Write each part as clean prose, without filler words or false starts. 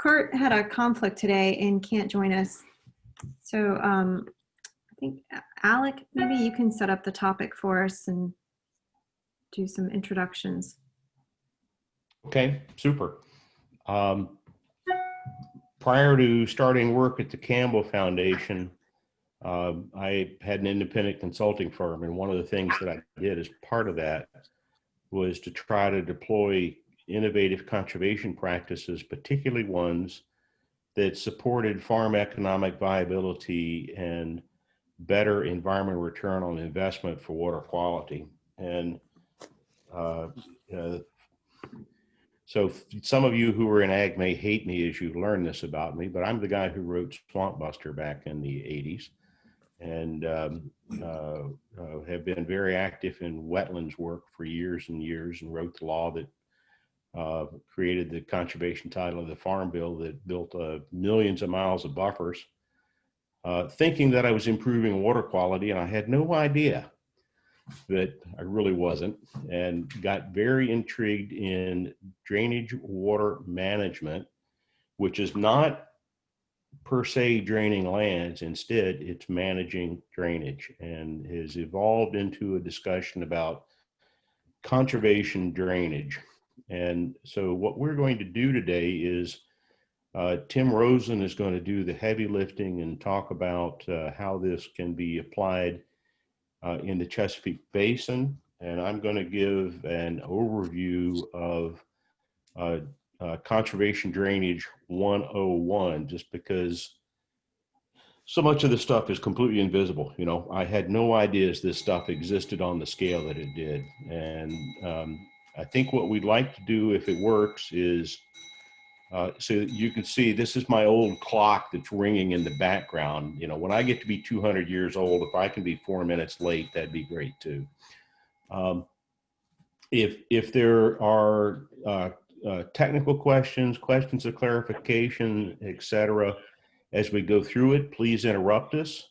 Kurt had a conflict today and can't join us. So I think, Alec, maybe you can set up the topic for us and do some introductions. Okay, super. Prior to starting work at the Campbell Foundation, I had an independent consulting firm, and one of the things that I did as part of that was to try to deploy innovative conservation practices, particularly ones that supported farm economic viability and better environmental return on investment for water quality. And so some of you who are in ag may hate me as you learn this about me, but I'm the guy who wrote Swamp Buster back in the 80s and have been very active in wetlands work for years and years, and wrote the law that created the conservation title of the Farm Bill that built millions of miles of buffers, thinking that I was improving water quality, and I had no idea that I really wasn't, and got very intrigued in drainage water management, which is not per se draining lands. Instead, it's managing drainage, and has evolved into a discussion about conservation drainage. And so what we're going to do today is Tim Rosen is going to do the heavy lifting and talk about how this can be applied in the Chesapeake Basin. And I'm going to give an overview of Conservation Drainage 101, just because so much of this stuff is completely invisible. You know, I had no ideas this stuff existed on the scale that it did. And I think what we'd like to do, if it works, is so you can see this is my old clock that's ringing in the background. You know, when I get to be 200 years old, if I can be 4 minutes late, that'd be great too. If there are technical questions, questions of clarification, etc., as we go through it, please interrupt us.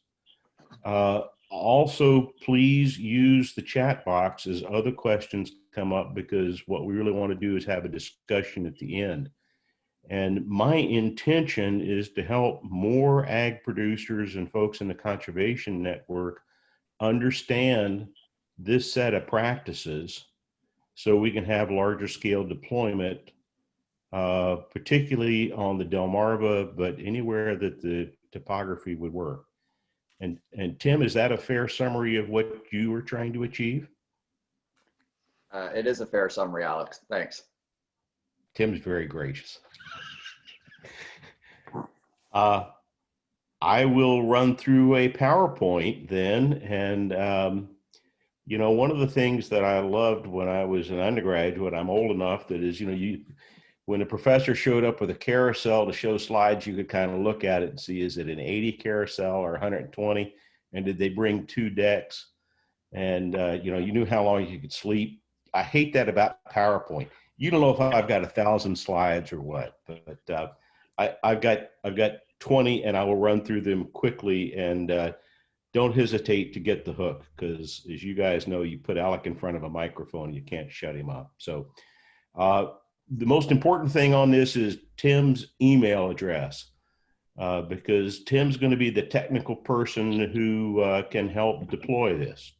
Also, please use the chat box as other questions come up, because what we really want to do is have a discussion at the end. And my intention is to help more ag producers and folks in the conservation network understand this set of practices so we can have larger scale deployment, particularly on the Delmarva, but anywhere that the topography would work. And Tim, is that a fair summary of what you were trying to achieve? It is a fair summary, Alex. Thanks. Tim's very gracious. I will run through a PowerPoint then. And, you know, one of the things that I loved when I was an undergraduate, I'm old enough that is, you know, when the professor showed up with a carousel to show slides, you could kind of look at it and see, is it an 80 carousel or 120? And did they bring 2 decks? And, you know, you knew how long you could sleep. I hate that about PowerPoint. You don't know if I've got 1,000 slides or what, but I've got 20, and I will run through them quickly. And don't hesitate to get the hook, because as you guys know, you put Alec in front of a microphone, you can't shut him up. So the most important thing on this is Tim's email address, because Tim's going to be the technical person who can help deploy this.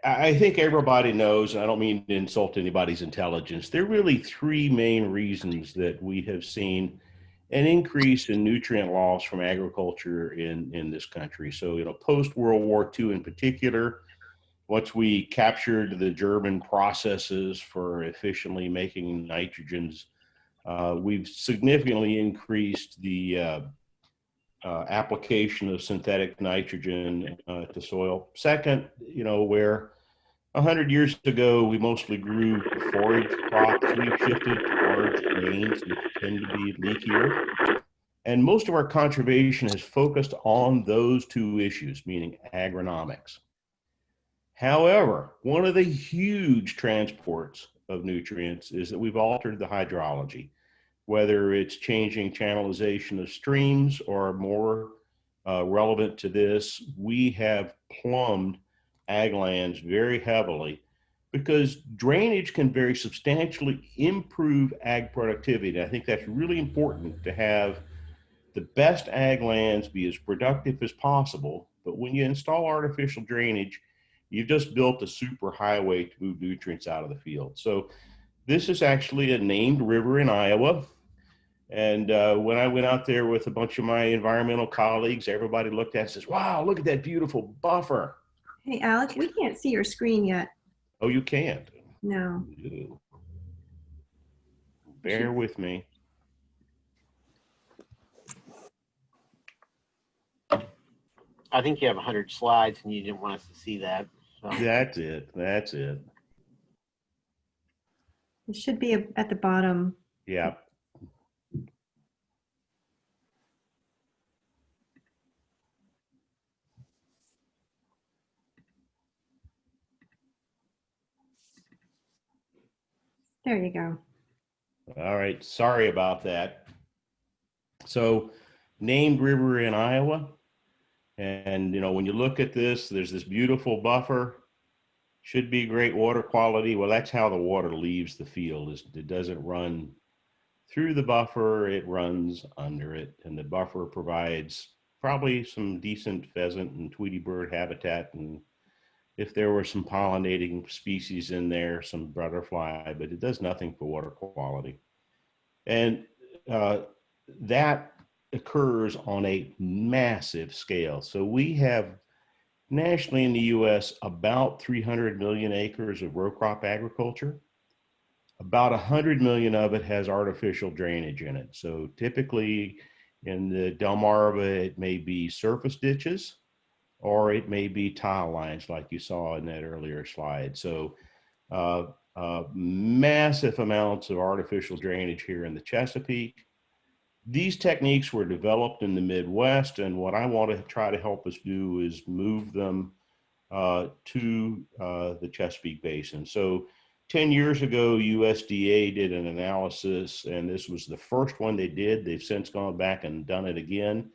I think everybody knows, and I don't mean to insult anybody's intelligence, there are really 3 main reasons that we have seen an increase in nutrient loss from agriculture in this country. So, you know, post-World War II in particular, once we captured the German processes for efficiently making nitrogens, we've significantly increased the application of synthetic nitrogen to soil. Second, you know, where 100 years ago we mostly grew forage crops, we've shifted to large grains that tend to be leakier. And most of our conservation has focused on those 2 issues, meaning agronomics. However, one of the huge transports of nutrients is that we've altered the hydrology, whether it's changing channelization of streams, or more relevant to this, we have plumbed ag lands very heavily because drainage can very substantially improve ag productivity. And I think that's really important to have the best ag lands be as productive as possible. But when you install artificial drainage, you've just built a super highway to move nutrients out of the field. So this is actually a named river in Iowa. And when I went out there with a bunch of my environmental colleagues, everybody looked at it and says, wow, look at that beautiful buffer. Hey, Alec, we can't see your screen yet. Oh, you can't? No. Ew. Bear with me. I think you have 100 slides and you didn't want us to see that. So. That's it. That's it. It should be at the bottom. Yeah. There you go. All right. Sorry about that. So, named river in Iowa. And, you know, when you look at this, there's this beautiful buffer, should be great water quality. Well, that's how the water leaves the field. It doesn't run through the buffer, it runs under it. And the buffer provides probably some decent pheasant and Tweety bird habitat. And if there were some pollinating species in there, some butterfly, but it does nothing for water quality. And that occurs on a massive scale. So we have nationally in the US about 300 million acres of row crop agriculture. About 100 million of it has artificial drainage in it. So typically in the Delmarva, it may be surface ditches or it may be tile lines like you saw in that earlier slide. So massive amounts of artificial drainage here in the Chesapeake. These techniques were developed in the Midwest, and what I want to try to help us do is move them to the Chesapeake Basin. So 10 years ago, USDA did an analysis, and this was the first one they did. They've since gone back and done it again.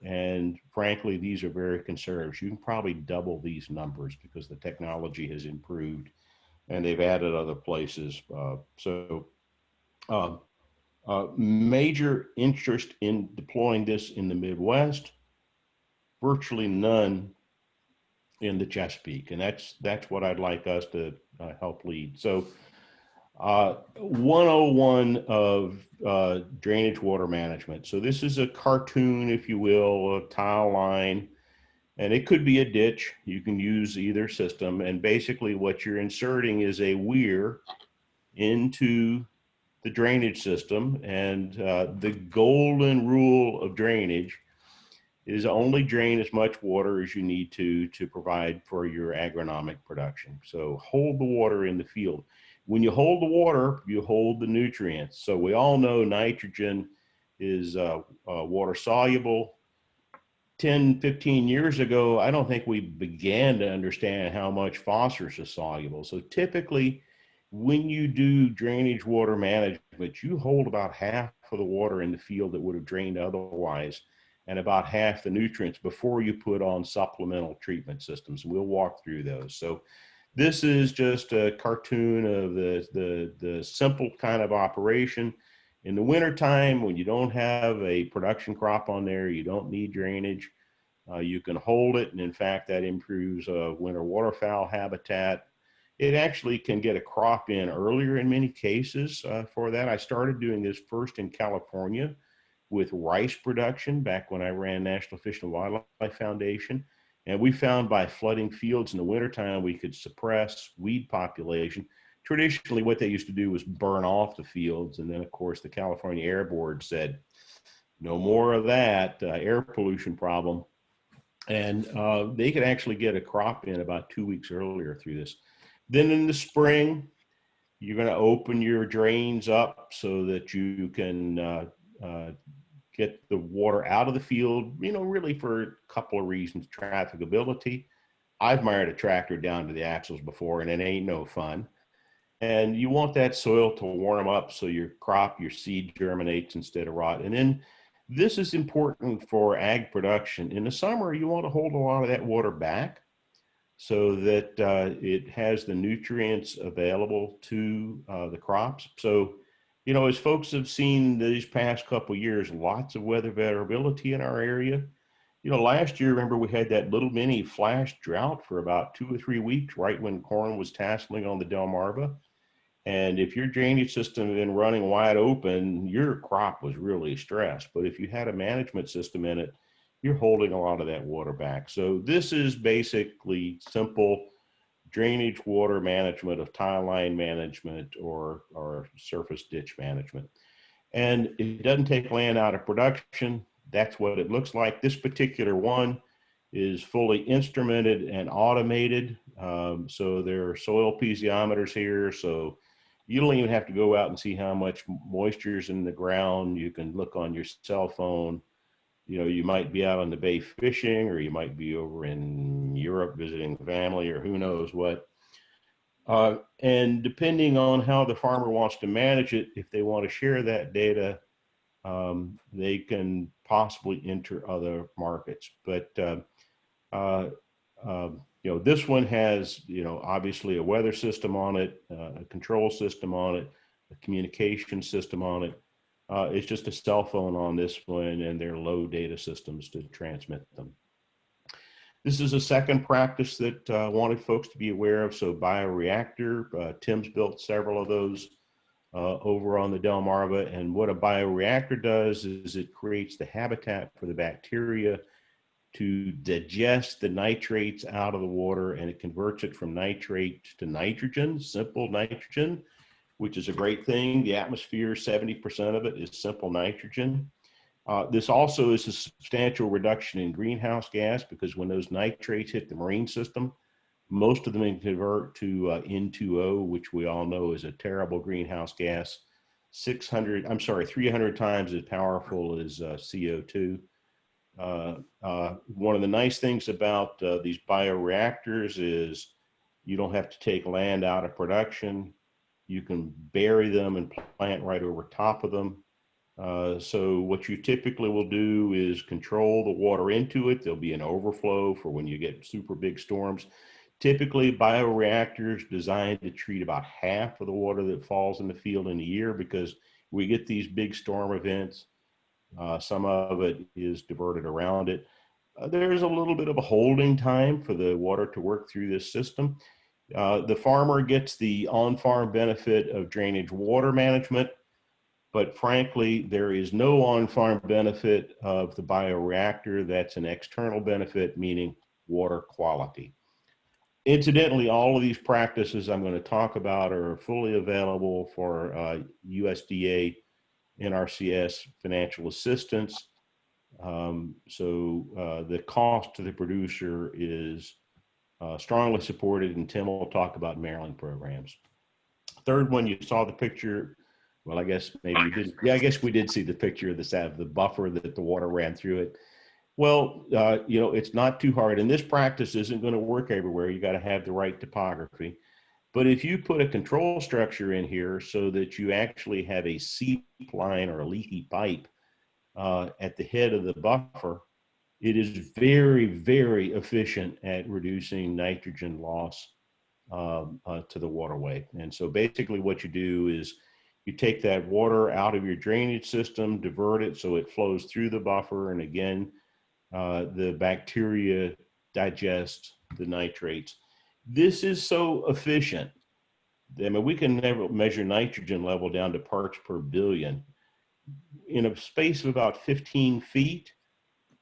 And frankly, these are very conservative. You can probably double these numbers because the technology has improved and they've added other places. Major interest in deploying this in the Midwest, virtually none in the Chesapeake. And that's what I'd like us to help lead. So 101 of drainage water management. So this is a cartoon, if you will, a tile line, and it could be a ditch. You can use either system. And basically what you're inserting is a weir into the drainage system. And the golden rule of drainage is only drain as much water as you need to provide for your agronomic production. So hold the water in the field. When you hold the water, you hold the nutrients. So we all know nitrogen is water soluble. 10, 15 years ago, I don't think we began to understand how much phosphorus is soluble. So typically, when you do drainage water management, you hold about half of the water in the field that would have drained otherwise, and about half the nutrients before you put on supplemental treatment systems. We'll walk through those. So this is just a cartoon of the simple kind of operation. In the wintertime, when you don't have a production crop on there, you don't need drainage, you can hold it. And in fact, that improves winter waterfowl habitat. It actually can get a crop in earlier in many cases for that. I started doing this first in California with rice production back when I ran National Fish and Wildlife Foundation. And we found by flooding fields in the wintertime, we could suppress weed population. Traditionally, what they used to do was burn off the fields. And then, of course, the California Air Board said, no more of that air pollution problem. And they could actually get a crop in about 2 weeks earlier through this. Then in the spring, you're going to open your drains up so that you can get the water out of the field, you know, really for a couple of reasons. Trafficability. I've mired a tractor down to the axles before, and it ain't no fun. And you want that soil to warm up so your crop, your seed germinates instead of rot. And then this is important for ag production. In the summer, you want to hold a lot of that water back so that it has the nutrients available to the crops. So, you know, as folks have seen these past couple of years, lots of weather variability in our area. You know, last year, remember, we had that little mini flash drought for about 2 or 3 weeks, right when corn was tasseling on the Delmarva. And if your drainage system had been running wide open, your crop was really stressed. But if you had a management system in it, you're holding a lot of that water back. So this is basically simple drainage water management of tile line management or surface ditch management. And it doesn't take land out of production. That's what it looks like. This particular one is fully instrumented and automated. So there are soil piezometers here. So you don't even have to go out and see how much moisture is in the ground. You can look on your cell phone. You know, you might be out on the bay fishing, or you might be over in Europe visiting family, or who knows what. And depending on how the farmer wants to manage it, if they want to share that data, they can possibly enter other markets. But you know, this one has, you know, obviously a weather system on it, a control system on it, a communication system on it. It's just a cell phone on this one, and they're low data systems to transmit them. This is a second practice that I wanted folks to be aware of. So bioreactor, Tim's built several of those over on the Delmarva. And what a bioreactor does is it creates the habitat for the bacteria to digest the nitrates out of the water, and it converts it from nitrate to nitrogen, simple nitrogen, which is a great thing. The atmosphere, 70% of it is simple nitrogen. This also is a substantial reduction in greenhouse gas, because when those nitrates hit the marine system, most of them can convert to N2O, which we all know is a terrible greenhouse gas, 300 times as powerful as CO2. One of the nice things about these bioreactors is you don't have to take land out of production. You can bury them and plant right over top of them. So what you typically will do is control the water into it. There'll be an overflow for when you get super big storms. Typically, bioreactors designed to treat about half of the water that falls in the field in a year, because we get these big storm events. Some of it is diverted around it. There's a little bit of a holding time for the water to work through this system. The farmer gets the on-farm benefit of drainage water management, but frankly, there is no on-farm benefit of the bioreactor. That's an external benefit, meaning water quality. Incidentally, all of these practices I'm going to talk about are fully available for USDA NRCS financial assistance. So the cost to the producer is strongly supported, and Tim will talk about Maryland programs. Third one, you saw the picture. Well, I guess maybe you didn't. Yeah, I guess we did see the picture of the buffer that the water ran through it. Well, you know, it's not too hard, and this practice isn't going to work everywhere. You got to have the right topography. But if you put a control structure in here so that you actually have a seep line or a leaky pipe at the head of the buffer, it is very, very efficient at reducing nitrogen loss to the waterway. And so basically what you do is you take that water out of your drainage system, divert it so it flows through the buffer, and again, the bacteria digest the nitrates. This is so efficient. I mean, we can never measure nitrogen level down to parts per billion. In a space of about 15 feet,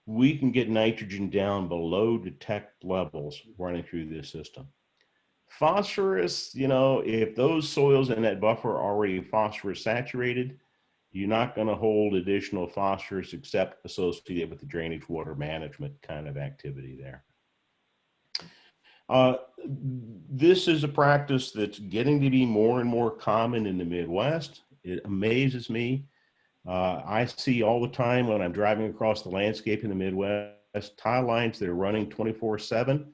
we can get nitrogen down below detect levels running through this system. Phosphorus, you know, if those soils in that buffer are already phosphorus saturated, you're not going to hold additional phosphorus except associated with the drainage water management kind of activity there. This is a practice that's getting to be more and more common in the Midwest. It amazes me. I see all the time when I'm driving across the landscape in the Midwest, tile lines that are running 24/7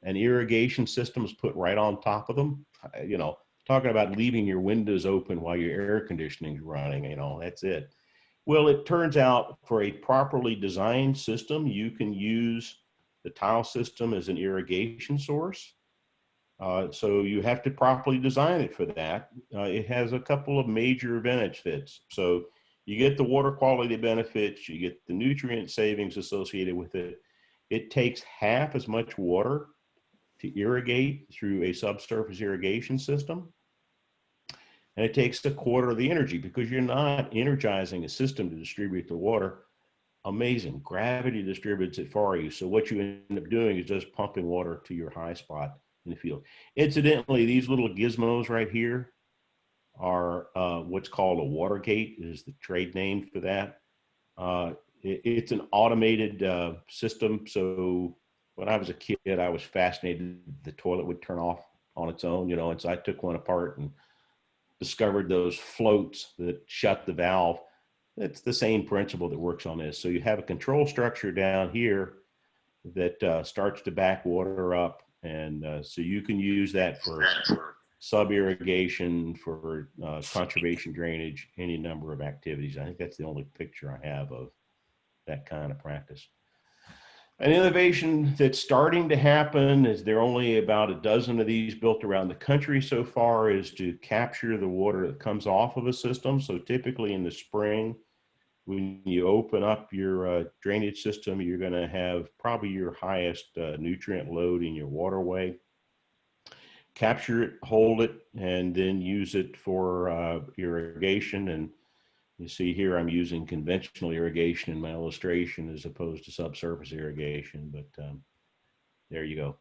and irrigation systems put right on top of them. You know, talking about leaving your windows open while your air conditioning is running, you know, that's it. Well, it turns out for a properly designed system, you can use The tile system is an irrigation source. So you have to properly design it for that. It has a couple of major benefits. So you get the water quality benefits, you get the nutrient savings associated with it. It takes half as much water to irrigate through a subsurface irrigation system. And it takes a quarter of the energy because you're not energizing a system to distribute the water. Amazing. Gravity distributes it for you. So what you end up doing is just pumping water to your high spot in the field. Incidentally, these little gizmos right here are what's called a water gate, is the trade name for that. It's an automated system. So when I was a kid, I was fascinated the toilet would turn off on its own, you know, and so I took one apart and discovered those floats that shut the valve. It's the same principle that works on this. So you have a control structure down here that starts to back water up. And so you can use that for sub-irrigation, for conservation drainage, any number of activities. I think that's the only picture I have of that kind of practice. An innovation that's starting to happen, is there are only about a dozen of these built around the country so far, is to capture the water that comes off of a system. So typically in the spring, when you open up your drainage system, you're going to have probably your highest nutrient load in your waterway. Capture it, hold it, and then use it for irrigation. And you see here, I'm using conventional irrigation in my illustration as opposed to subsurface irrigation, but there you go.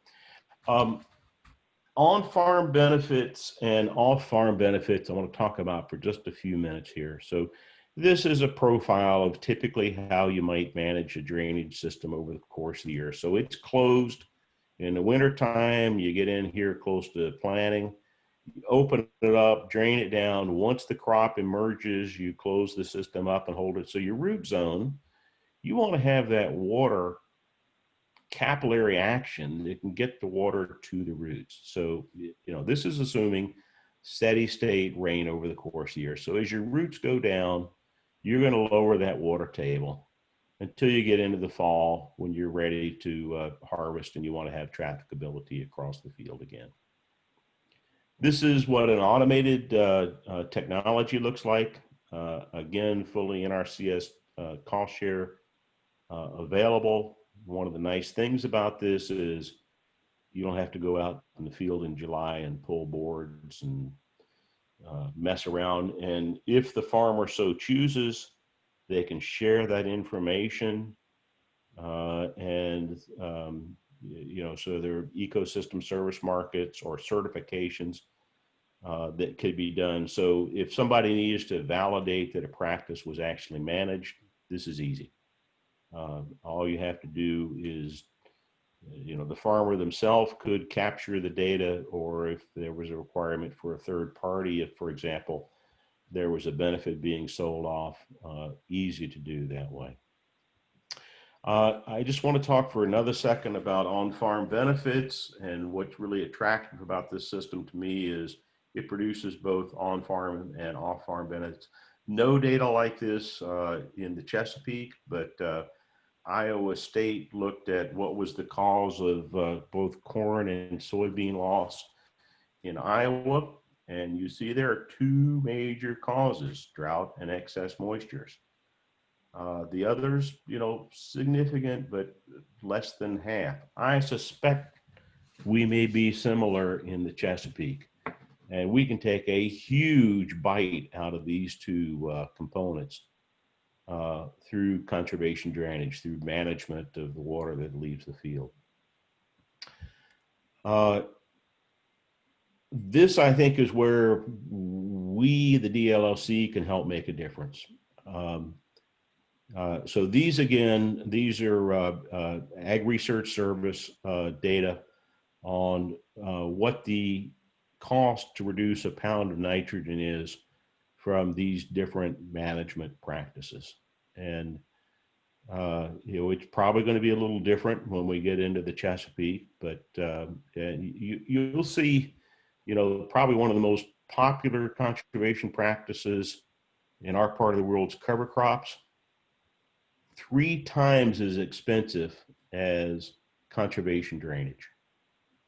On-farm benefits and off-farm benefits, I want to talk about for just a few minutes here. So this is a profile of typically how you might manage a drainage system over the course of the year. So it's closed. In the wintertime, you get in here close to planting, you open it up, drain it down. Once the crop emerges, you close the system up and hold it. So your root zone, you want to have that water capillary action that can get the water to the roots. So, you know, this is assuming steady state rain over the course of the year. So as your roots go down, you're going to lower that water table until you get into the fall when you're ready to harvest and you want to have trafficability across the field again. This is what an automated technology looks like. Again, fully NRCS cost share available. One of the nice things about this is you don't have to go out in the field in July and pull boards and mess around. And if the farmer so chooses, they can share that information you know, so there are ecosystem service markets or certifications that could be done. So if somebody needs to validate that a practice was actually managed, this is easy. All you have to do is, you know, the farmer themselves could capture the data, or if there was a requirement for a third party, if, for example, there was a benefit being sold off, easy to do that way. I just want to talk for another second about on-farm benefits, and what's really attractive about this system to me is it produces both on-farm and off-farm benefits. No data like this in the Chesapeake, but Iowa State looked at what was the cause of both corn and soybean loss in Iowa, and you see there are two major causes: drought and excess moistures. The others, you know, significant, but less than half. I suspect we may be similar in the Chesapeake, and we can take a huge bite out of these two components through conservation drainage, through management of the water that leaves the field. This, I think, is where we, the DLLC, can help make a difference. So these, again, these are Ag Research Service data on what the cost to reduce a pound of nitrogen is from these different management practices. And, you know, it's probably going to be a little different when we get into the Chesapeake, but you'll see, you know, probably one of the most popular conservation practices in our part of the world is cover crops. 3 times as expensive as conservation drainage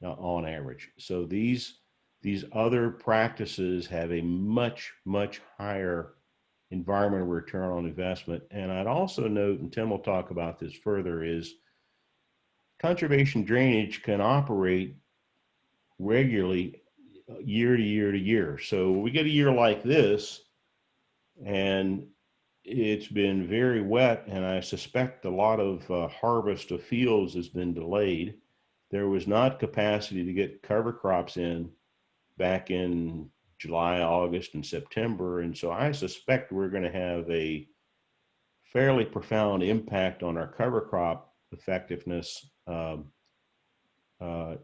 on average. So these other practices have a much, much higher environmental return on investment. And I'd also note, and Tim will talk about this further, is conservation drainage can operate regularly year to year to year. So we get a year like this, and it's been very wet, and I suspect a lot of harvest of fields has been delayed. There was not capacity to get cover crops in back in July, August, and September. And so I suspect we're going to have a fairly profound impact on our cover crop effectiveness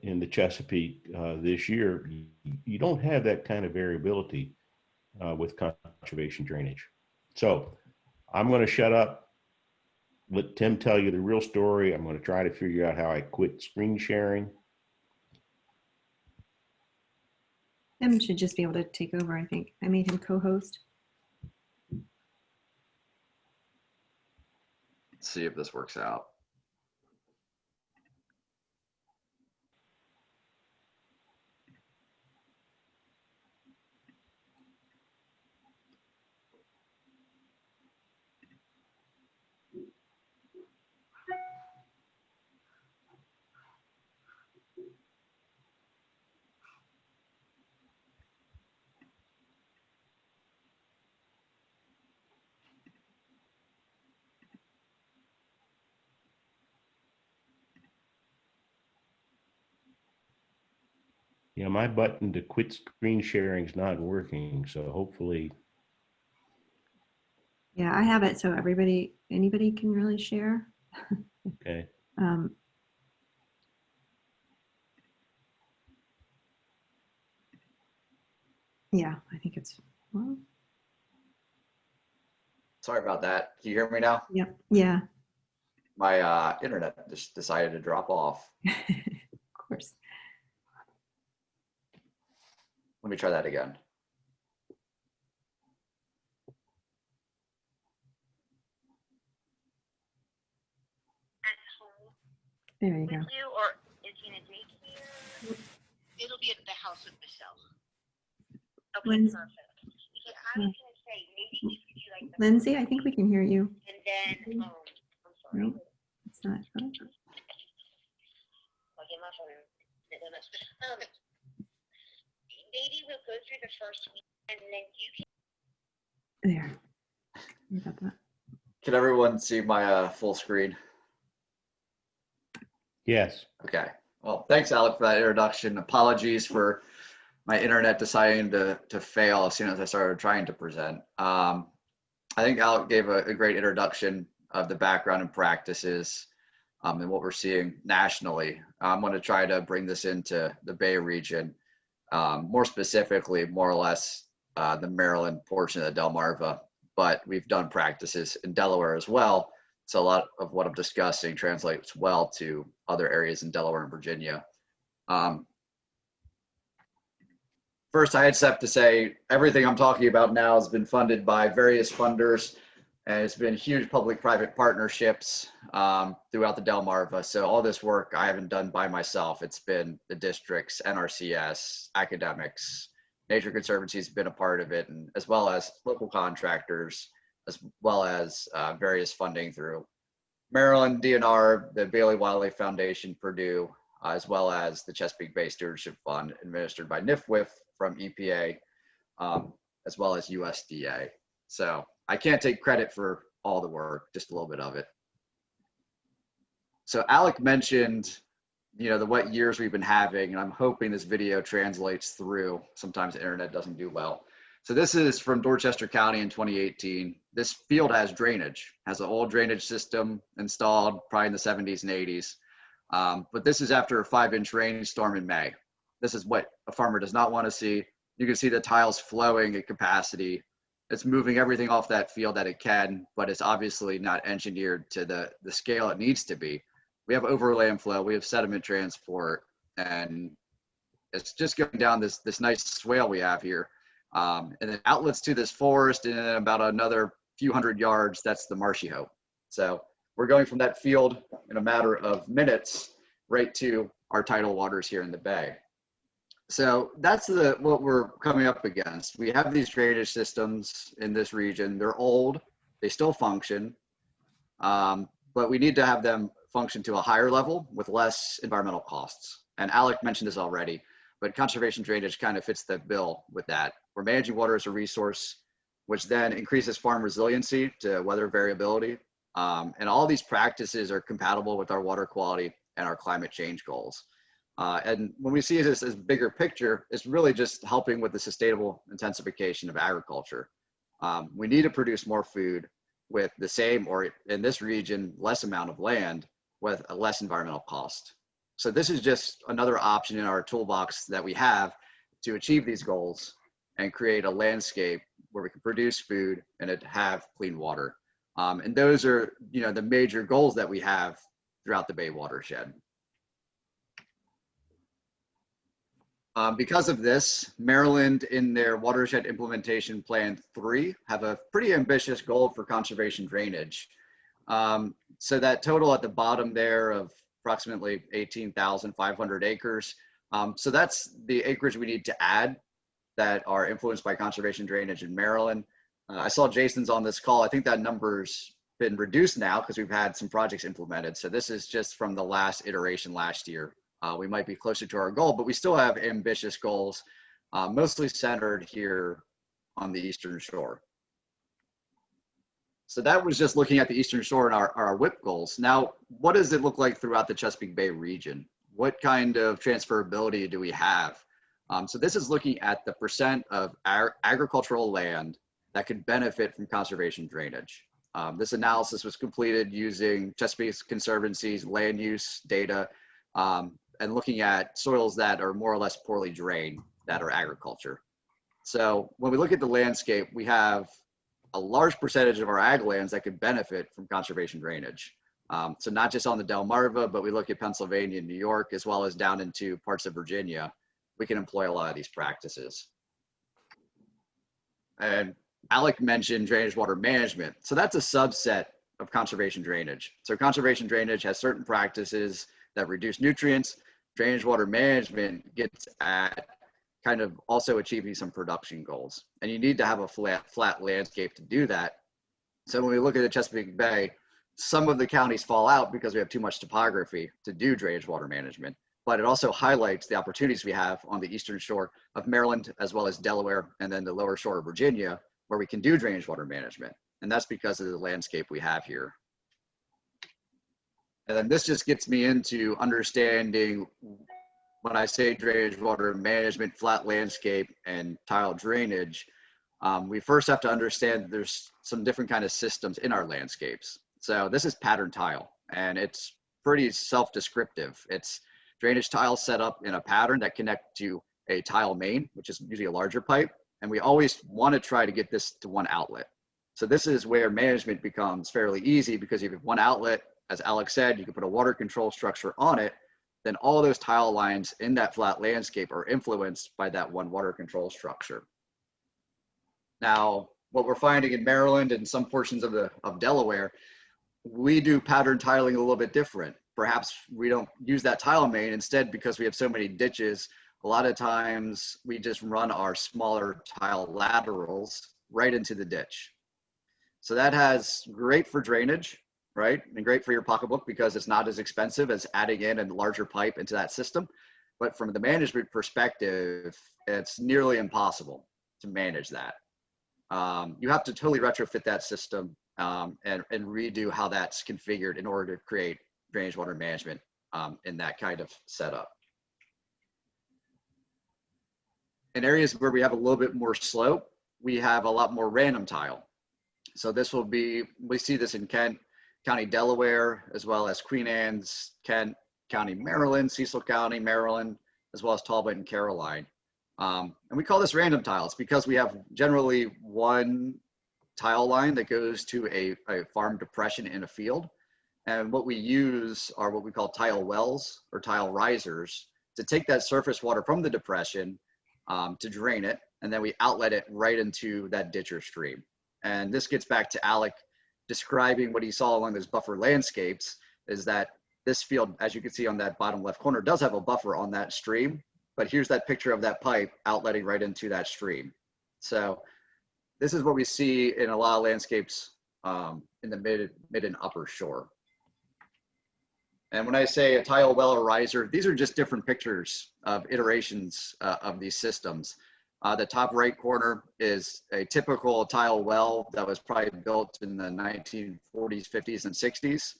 in the Chesapeake this year. You don't have that kind of variability with conservation drainage. So I'm going to shut up, let Tim tell you the real story. I'm going to try to figure out how I quit screen sharing. Tim should just be able to take over, I think. I made him co-host. Let's see if this works out. Yeah, my button to quit screen sharing is not working, so hopefully. Yeah, I have it so anybody can really share. Okay. Yeah, I think it's, well, Sorry about that. Can you hear me now? yeah, yeah, My internet just decided to drop off. of course. Let me try that again. There you go. With you, or is he in a daycare? It'll be at the house with Michelle. Okay, Lindsay. perfect. Yeah, I was gonna say maybe we could do like the Lindsay, I think we can hear you. and then I'm sorry. No, it's not. Oh, I'll get my phone. Maybe we'll go through the first week and then you can. there. Sorry about that. Can everyone see my full screen? Yes. Okay. Well, thanks, Alec, for that introduction. Apologies for my internet deciding to fail as soon as I started trying to present. I think Alec gave a great introduction of the background and practices and what we're seeing nationally. I'm going to try to bring this into the Bay region, more specifically, more or less the Maryland portion of the Delmarva, but we've done practices in Delaware as well. So a lot of what I'm discussing translates well to other areas in Delaware and Virginia. First, I just have to say everything I'm talking about now has been funded by various funders, and it's been huge public-private partnerships throughout the Delmarva. So all this work I haven't done by myself. It's been the districts, NRCS, academics, Nature Conservancy has been a part of it, and as well as local contractors, as well as various funding through Maryland, DNR, the Bailey Wildlife Foundation, Purdue, as well as the Chesapeake Bay Stewardship Fund administered by NIFWIF from EPA, as well as USDA. So I can't take credit for all the work, just a little bit of it. So Alec mentioned, the wet years we've been having, and I'm hoping this video translates through. Sometimes the internet doesn't do well. So this is from Dorchester County in 2018. This field has drainage, has an old drainage system installed probably in the 70s and 80s. But this is after a 5-inch rainstorm in May. This is what a farmer does not want to see. You can see the tiles flowing at capacity. It's moving everything off that field that it can, but it's obviously not engineered to the scale it needs to be. We have overland flow, we have sediment transport, and it's just going down this nice swale we have here. And then outlets to this forest, and then about another few hundred yards, that's the marshy hoe. So we're going from that field in a matter of minutes right to our tidal waters here in the bay. So that's what we're coming up against. We have these drainage systems in this region. They're old, they still function, but we need to have them function to a higher level with less environmental costs. And Alec mentioned this already, but conservation drainage kind of fits the bill with that. We're managing water as a resource, which then increases farm resiliency to weather variability. And all these practices are compatible with our water quality and our climate change goals. And when we see this as bigger picture, it's really just helping with the sustainable intensification of agriculture. We need to produce more food with the same, or in this region, less amount of land with a less environmental cost. So this is just another option in our toolbox that we have to achieve these goals and create a landscape where we can produce food and have clean water. And those are, the major goals that we have throughout the Bay watershed. Because of this, Maryland in their Watershed Implementation Plan 3 have a pretty ambitious goal for conservation drainage. So that total at the bottom there of approximately 18,500 acres. So that's the acreage we need to add that are influenced by conservation drainage in Maryland. I saw Jason's on this call. I think that number's been reduced now because we've had some projects implemented. So this is just from the last iteration last year. We might be closer to our goal, but we still have ambitious goals, mostly centered here on the Eastern Shore. So that was just looking at the Eastern Shore and our WIP goals. Now, what does it look like throughout the Chesapeake Bay region? What kind of transferability do we have? So this is looking at the percent of our agricultural land that could benefit from conservation drainage. This analysis was completed using Chesapeake Conservancy's land use data, and looking at soils that are more or less poorly drained that are agriculture. So when we look at the landscape, we have a large percentage of our ag lands that could benefit from conservation drainage. So not just on the Delmarva, but we look at Pennsylvania and New York, as well as down into parts of Virginia, we can employ a lot of these practices. And Alec mentioned drainage water management. So that's a subset of conservation drainage. So conservation drainage has certain practices that reduce nutrients. Drainage water management gets at kind of also achieving some production goals. And you need to have a flat landscape to do that. So when we look at the Chesapeake Bay, some of the counties fall out because we have too much topography to do drainage water management, but it also highlights the opportunities we have on the Eastern Shore of Maryland, as well as Delaware, and then the lower shore of Virginia, where we can do drainage water management. And that's because of the landscape we have here. And then this just gets me into understanding when I say drainage water management, flat landscape, and tile drainage, we first have to understand there's some different kind of systems in our landscapes. So this is pattern tile, and it's pretty self-descriptive. It's drainage tiles set up in a pattern that connect to a tile main, which is usually a larger pipe. And we always want to try to get this to one outlet. So this is where management becomes fairly easy, because if you have one outlet, as Alex said, you can put a water control structure on it, then all those tile lines in that flat landscape are influenced by that one water control structure. Now, what we're finding in Maryland and some portions of Delaware, we do pattern tiling a little bit different. Perhaps we don't use that tile main. Instead, because we have so many ditches, a lot of times we just run our smaller tile laterals right into the ditch. So that has great for drainage, right? And great for your pocketbook because it's not as expensive as adding in a larger pipe into that system. But from the management perspective, it's nearly impossible to manage that. You have to totally retrofit that system and redo how that's configured in order to create drainage water management in that kind of setup. In areas where we have a little bit more slope, we have a lot more random tile. So this will be, we see this in Kent County, Delaware, as well as Queen Anne's, Kent County, Maryland, Cecil County, Maryland, as well as Talbot and Caroline. And we call this random tiles because we have generally one tile line that goes to a farm depression in a field. And what we use are what we call tile wells or tile risers to take that surface water from the depression to drain it, and then we outlet it right into that ditch or stream. And this gets back to Alec describing what he saw along those buffer landscapes, is that this field, as you can see on that bottom left corner, does have a buffer on that stream, but here's that picture of that pipe outletting right into that stream. So this is what we see in a lot of landscapes in the mid and upper shore. And when I say a tile well or riser, these are just different pictures of iterations of these systems. The top right corner is a typical tile well that was probably built in the 1940s, 50s, and 60s.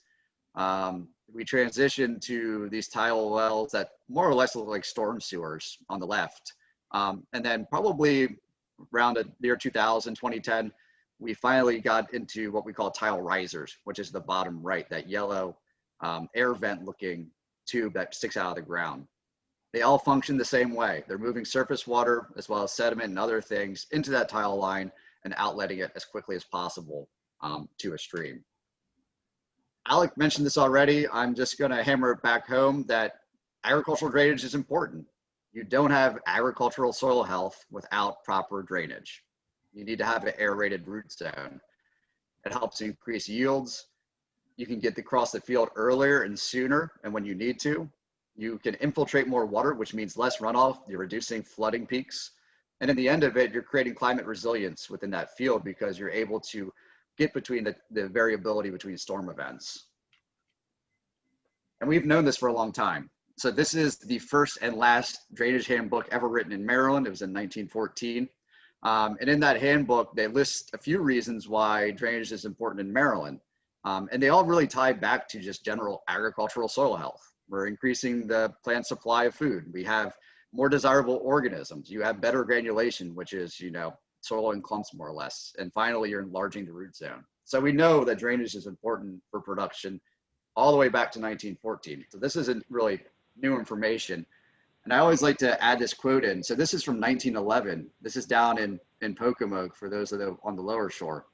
We transitioned to these tile wells that more or less look like storm sewers on the left. And then probably around the year 2000, 2010, we finally got into what we call tile risers, which is the bottom right, that yellow air vent looking tube that sticks out of the ground. They all function the same way. They're moving surface water as well as sediment and other things into that tile line and outletting it as quickly as possible to a stream. Alec mentioned this already. I'm just going to hammer it back home that agricultural drainage is important. You don't have agricultural soil health without proper drainage. You need to have an aerated root zone. It helps increase yields. You can get across the field earlier and sooner, and when you need to. You can infiltrate more water, which means less runoff. You're reducing flooding peaks. And in the end of it, you're creating climate resilience within that field because you're able to get between the variability between storm events. And we've known this for a long time. So this is the first and last drainage handbook ever written in Maryland. It was in 1914. And in that handbook, they list a few reasons why drainage is important in Maryland. And they all really tie back to just general agricultural soil health. We're increasing the plant supply of food. We have more desirable organisms. You have better granulation, which is, you know, soil in clumps more or less. And finally, you're enlarging the root zone. So we know that drainage is important for production all the way back to 1914. So this isn't really new information. And I always like to add this quote in. So this is from 1911. This is down in Pocomoke for those that are on the lower shore.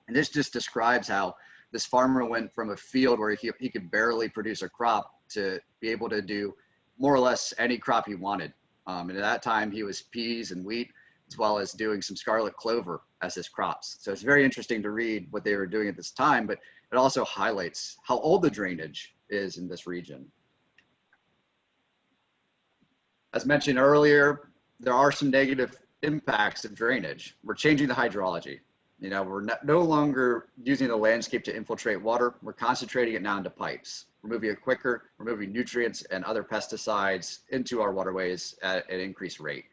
And this just describes how this farmer went from a field where he could barely produce a crop to be able to do more or less any crop he wanted. And at that time, he was peas and wheat, as well as doing some scarlet clover as his crops. So it's very interesting to read what they were doing at this time, but it also highlights how old the drainage is in this region. As mentioned earlier, there are some negative impacts of drainage. We're changing the hydrology. You know, we're no longer using the landscape to infiltrate water. We're concentrating it now into pipes. We're moving it quicker. We're moving nutrients and other pesticides into our waterways at an increased rate.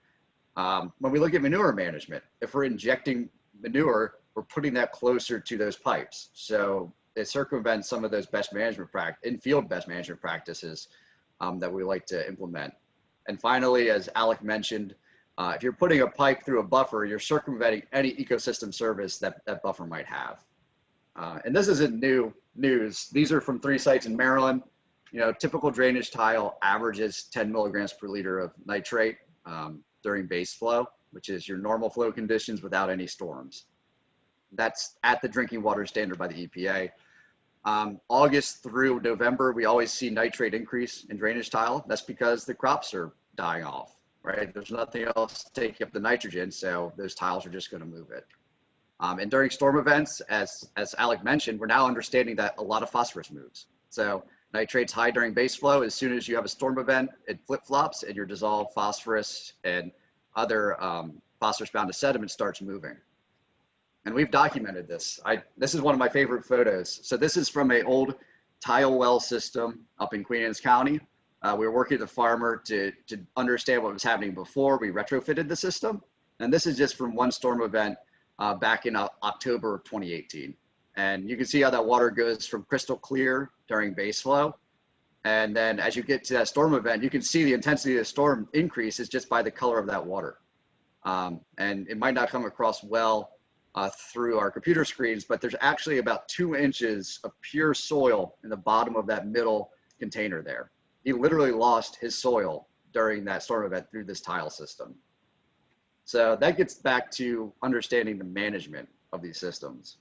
When we look at manure management, if we're injecting manure, we're putting that closer to those pipes. So it circumvents some of those in-field best management practices that we like to implement. And finally, as Alec mentioned, if you're putting a pipe through a buffer, you're circumventing any ecosystem service that that buffer might have. And this isn't new news. These are from 3 sites in Maryland. You know, typical drainage tile averages 10 milligrams per liter of nitrate during base flow, which is your normal flow conditions without any storms. That's at the drinking water standard by the EPA. August through November, we always see nitrate increase in drainage tile. That's because the crops are dying off, right? There's nothing else taking up the nitrogen, so those tiles are just going to move it. And during storm events, as Alec mentioned, we're now understanding that a lot of phosphorus moves. So nitrate's high during base flow. As soon as you have a storm event, it flip-flops and your dissolved phosphorus and other phosphorus-bound to sediment starts moving. And we've documented this. This is one of my favorite photos. So this is from an old tile well system up in Queen Anne's County. We were working with a farmer to understand what was happening before we retrofitted the system. And this is just from one storm event back in October of 2018. And you can see how that water goes from crystal clear during base flow. And then as you get to that storm event, you can see the intensity of the storm increases just by the color of that water. And it might not come across well through our computer screens, but there's actually about 2 inches of pure soil in the bottom of that middle container there. He literally lost his soil during that storm event through this tile system. So that gets back to understanding the management of these systems.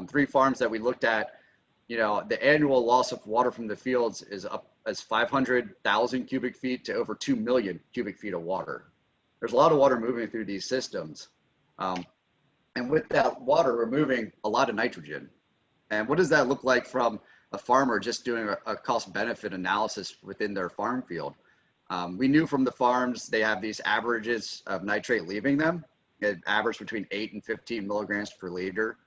3 farms that we looked at, you know, the annual loss of water from the fields is up as 500,000 cubic feet to over 2 million cubic feet of water. There's a lot of water moving through these systems. And with that water, we're moving a lot of nitrogen. And what does that look like from a farmer just doing a cost benefit analysis within their farm field. We knew from the farms, they have these averages of nitrate leaving them. It averaged between 8 and 15 milligrams per liter.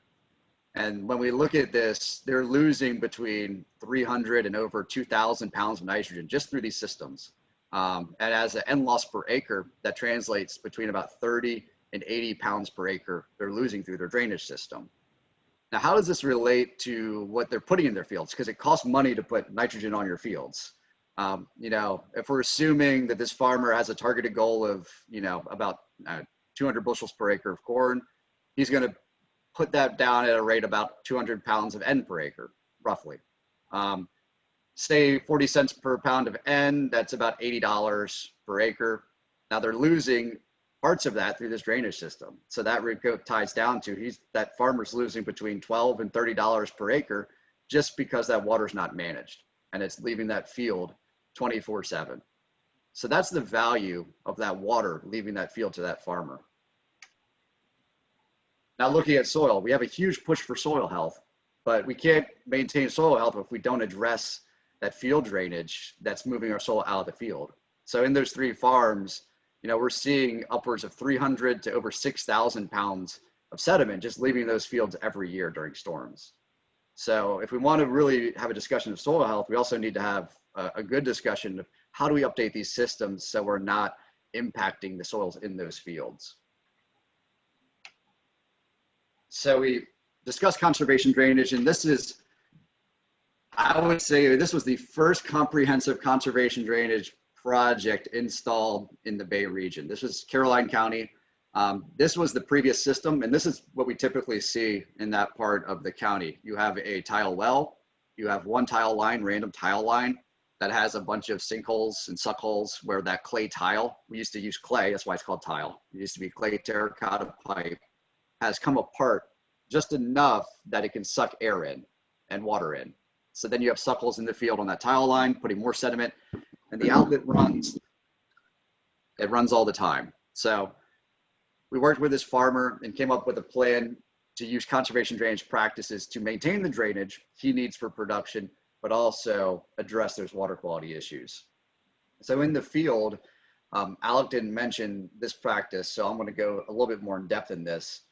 And when we look at this, they're losing between 300 and over 2,000 pounds of nitrogen just through these systems. And as an N loss per acre, that translates between about 30 and 80 pounds per acre they're losing through their drainage system. Now, how does this relate to what they're putting in their fields? Because it costs money to put nitrogen on your fields. You know, if we're assuming that this farmer has a targeted goal of, you know, about 200 bushels per acre of corn, he's going to put that down at a rate about 200 pounds of N per acre, roughly. Say 40 cents per pound of N, that's about $80 per acre. Now they're losing parts of that through this drainage system. So that ties down to that farmer's losing between $12 and $30 per acre just because that water's not managed and it's leaving that field 24/7. So that's the value of that water leaving that field to that farmer. Now looking at soil, we have a huge push for soil health, but we can't maintain soil health if we don't address that field drainage that's moving our soil out of the field. So in those 3 farms, you know, we're seeing upwards of 300 to over 6,000 pounds of sediment just leaving those fields every year during storms. So if we want to really have a discussion of soil health, we also need to have a good discussion of how do we update these systems so we're not impacting the soils in those fields. So we discussed conservation drainage, and this is, I would say this was the first comprehensive conservation drainage project installed in the Bay region. This was Caroline County. This was the previous system, and this is what we typically see in that part of the county. You have a tile well, you have one tile line, random tile line, that has a bunch of sinkholes and suck holes where that clay tile, we used to use clay, that's why it's called tile. It used to be clay terracotta pipe, has come apart just enough that it can suck air in and water in. So then you have suck holes in the field on that tile line, putting more sediment, and the outlet runs, it runs all the time. So we worked with this farmer and came up with a plan to use conservation drainage practices to maintain the drainage he needs for production, but also address those water quality issues. So in the field, Alec didn't mention this practice, so I'm going to go a little bit more in depth in this.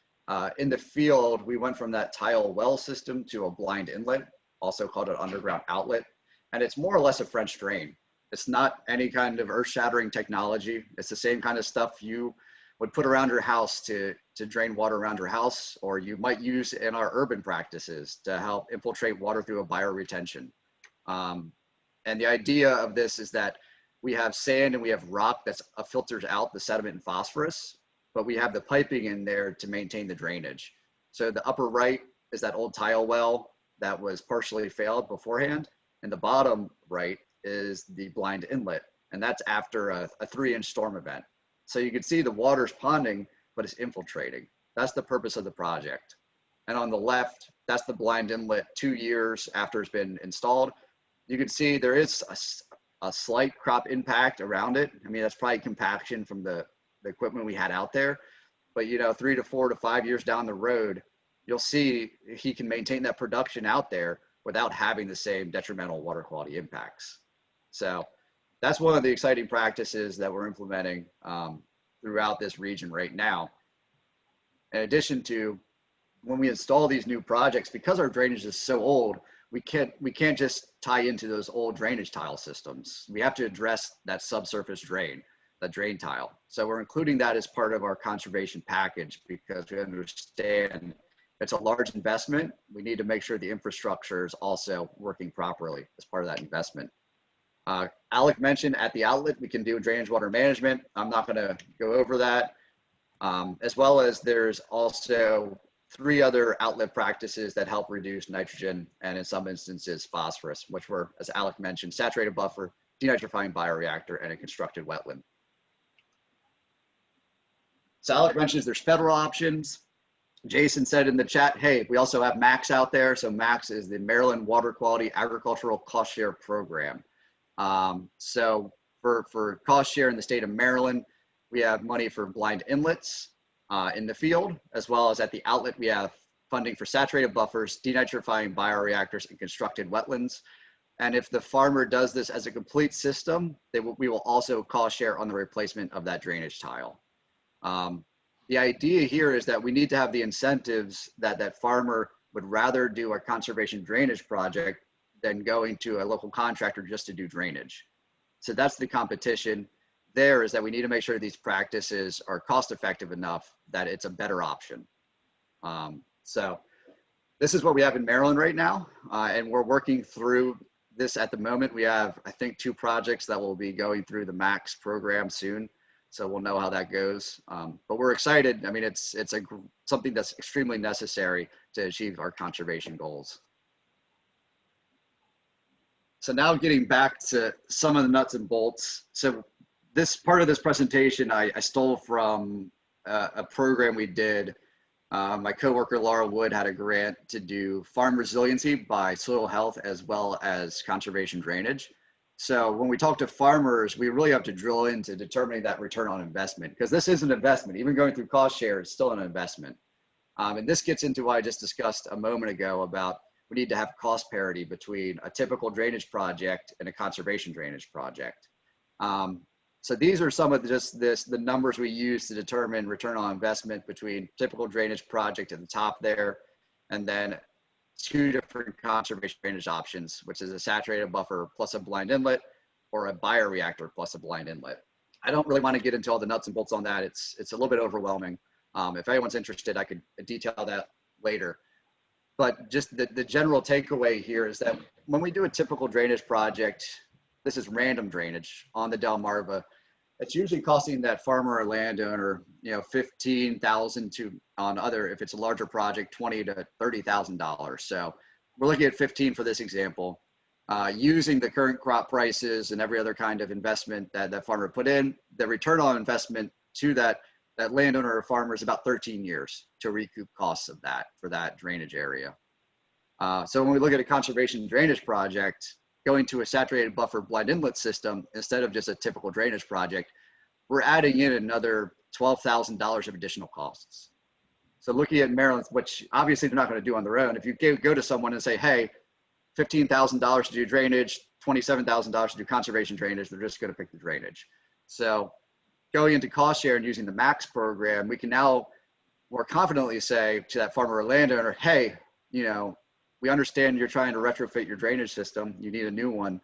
In the field, we went from that tile well system to a blind inlet, also called an underground outlet, and it's more or less a French drain. It's not any kind of earth-shattering technology. It's the same kind of stuff you would put around your house to drain water around your house, or you might use in our urban practices to help infiltrate water through a bioretention. And the idea of this is that we have sand and we have rock that filters out the sediment and phosphorus, but we have the piping in there to maintain the drainage. So the upper right is that old tile well that was partially failed beforehand, and the bottom right is the blind inlet, and that's after a 3-inch storm event. So you can see the water's ponding, but it's infiltrating. That's the purpose of the project. And on the left, that's the blind inlet 2 years after it's been installed. You can see there is a slight crop impact around it. I mean, that's probably compaction from the equipment we had out there. But, you know, 3 to 4 to 5 years down the road, you'll see he can maintain that production out there without having the same detrimental water quality impacts. So that's one of the exciting practices that we're implementing throughout this region right now. In addition to, when we install these new projects, because our drainage is so old, we can't just tie into those old drainage tile systems. We have to address that subsurface drain, the drain tile. So we're including that as part of our conservation package because we understand it's a large investment. We need to make sure the infrastructure is also working properly as part of that investment. Alec mentioned at the outlet, we can do drainage water management. I'm not going to go over that. As well as there's also 3 other outlet practices that help reduce nitrogen and in some instances phosphorus, which were, as Alec mentioned, saturated buffer, denitrifying bioreactor, and a constructed wetland. So Alec mentions there's federal options. Jason said in the chat, hey, we also have MAX out there. So MAX is the Maryland Water Quality Agricultural Cost Share Program. So for cost share in the state of Maryland, we have money for blind inlets in the field, as well as at the outlet, we have funding for saturated buffers, denitrifying bioreactors, and constructed wetlands. And if the farmer does this as a complete system, we will also cost share on the replacement of that drainage tile. The idea here is that we need to have the incentives that that farmer would rather do a conservation drainage project than going to a local contractor just to do drainage. So that's the competition there, is that we need to make sure these practices are cost effective enough that it's a better option. So this is what we have in Maryland right now, and we're working through this at the moment. We have, I think, 2 projects that will be going through the MAX program soon. So we'll know how that goes. But we're excited. I mean, it's something that's extremely necessary to achieve our conservation goals. So now getting back to some of the nuts and bolts. So this part of this presentation, I stole from a program we did. My coworker Laura Wood had a grant to do farm resiliency by soil health as well as conservation drainage. So when we talk to farmers, we really have to drill into determining that return on investment, because this is an investment. Even going through cost share is still an investment. And this gets into what I just discussed a moment ago about we need to have cost parity between a typical drainage project and a conservation drainage project. So these are some of the numbers we use to determine return on investment between typical drainage project at the top there, and then 2 different conservation drainage options, which is a saturated buffer plus a blind inlet, or a bioreactor plus a blind inlet. I don't really want to get into all the nuts and bolts on that. It's a little bit overwhelming. If anyone's interested, I could detail that later. But just the general takeaway here is that when we do a typical drainage project, this is random drainage on the Delmarva, it's usually costing that farmer or landowner, you know, $15,000 to, on other, if it's a larger project, $20,000 to $30,000. So we're looking at 15 for this example. Using the current crop prices and every other kind of investment that that farmer put in, the return on investment to that landowner or farmer is about 13 years to recoup costs of that for that drainage area. So when we look at a conservation drainage project, going to a saturated buffer blind inlet system instead of just a typical drainage project, we're adding in another $12,000 of additional costs. So looking at Maryland, which obviously they're not going to do on their own, if you go to someone and say, hey, $15,000 to do drainage, $27,000 to do conservation drainage, they're just going to pick the drainage. So going into cost share and using the MAX program, we can now more confidently say to that farmer or landowner, hey, you know, we understand you're trying to retrofit your drainage system. You need a new one.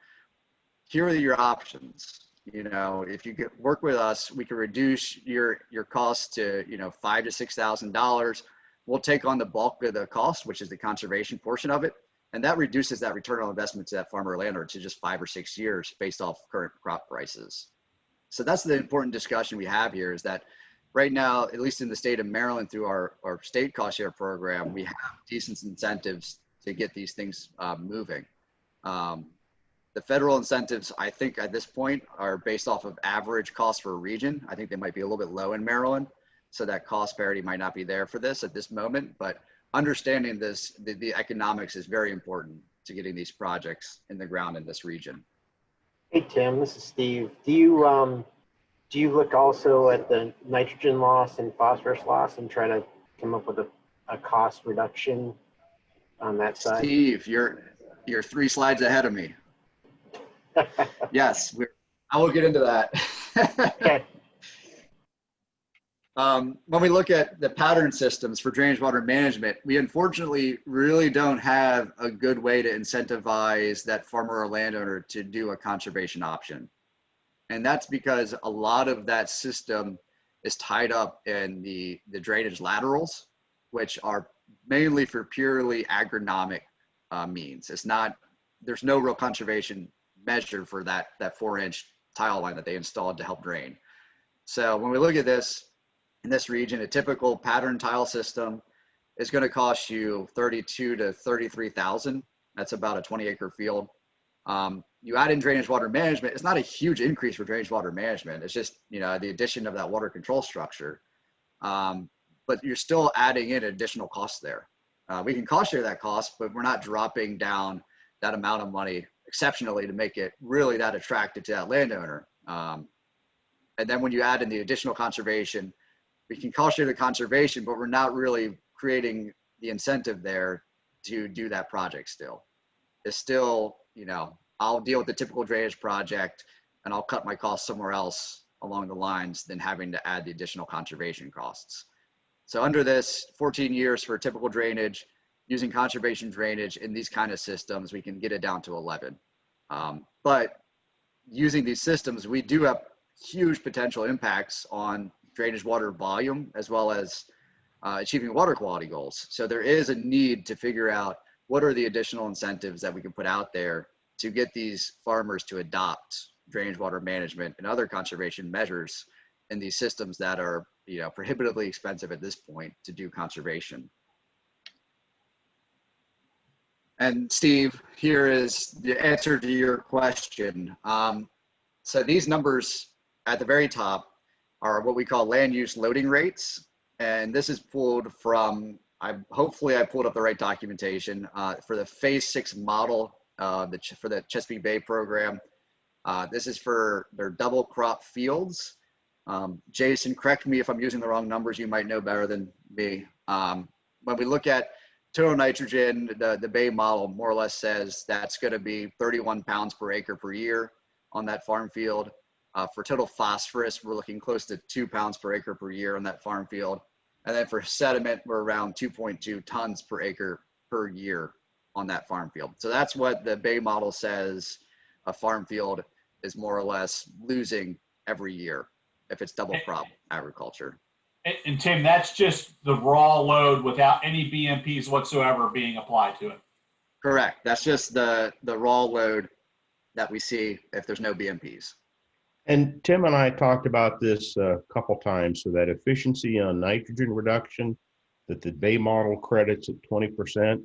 Here are your options. You know, if you work with us, we can reduce your costs to, you know, $5,000 to $6,000. We'll take on the bulk of the cost, which is the conservation portion of it. And that reduces that return on investment to that farmer or landowner to just 5 or 6 years based off current crop prices. So that's the important discussion we have here, is that right now, at least in the state of Maryland, through our state cost share program, we have decent incentives to get these things moving. The federal incentives, I think at this point, are based off of average cost for a region. I think they might be a little bit low in Maryland, so that cost parity might not be there for this at this moment. But understanding this, the economics is very important to getting these projects in the ground in this region. Hey Tim, this is Steve. Do you look also at the nitrogen loss and phosphorus loss and try to come up with a cost reduction on that side? Steve, you're 3 slides ahead of me. Yes, I will get into that. Okay. When we look at the pattern systems for drainage water management, we unfortunately really don't have a good way to incentivize that farmer or landowner to do a conservation option. And that's because a lot of that system is tied up in the drainage laterals, which are mainly for purely agronomic means. It's not, there's no real conservation measure for that 4-inch tile line that they installed to help drain. So when we look at this, in this region, a typical pattern tile system is going to cost you $32,000 to $33,000. That's about a 20-acre field. You add in drainage water management, it's not a huge increase for drainage water management. It's just, you know, the addition of that water control structure. But you're still adding in additional costs there. We can cost share that cost, but we're not dropping down that amount of money exceptionally to make it really that attractive to that landowner. And then when you add in the additional conservation, we can cost share the conservation, but we're not really creating the incentive there to do that project still. It's still, you know, I'll deal with the typical drainage project and I'll cut my costs somewhere else along the lines than having to add the additional conservation costs. So under this 14 years for typical drainage, using conservation drainage in these kind of systems, we can get it down to 11. But using these systems, we do have huge potential impacts on drainage water volume, as well as achieving water quality goals. So there is a need to figure out what are the additional incentives that we can put out there to get these farmers to adopt drainage water management and other conservation measures in these systems that are, you know, prohibitively expensive at this point to do conservation. And Steve, here is the answer to your question. So these numbers at the very top are what we call land use loading rates. And this is pulled from, hopefully I pulled up the right documentation for the phase 6 model for the Chesapeake Bay program. This is for their double crop fields. Jason, correct me if I'm using the wrong numbers, you might know better than me. When we look at total nitrogen, the Bay model more or less says that's going to be 31 pounds per acre per year on that farm field. For total phosphorus, we're looking close to 2 pounds per acre per year on that farm field. And then for sediment, we're around 2.2 tons per acre per year on that farm field. So that's what the Bay model says a farm field is more or less losing every year if it's double crop agriculture. And Tim, that's just the raw load without any BMPs whatsoever being applied to it. Correct. That's just the raw load that we see if there's no BMPs. And Tim and I talked about this a couple times, so that efficiency on nitrogen reduction that the Bay model credits at 20%.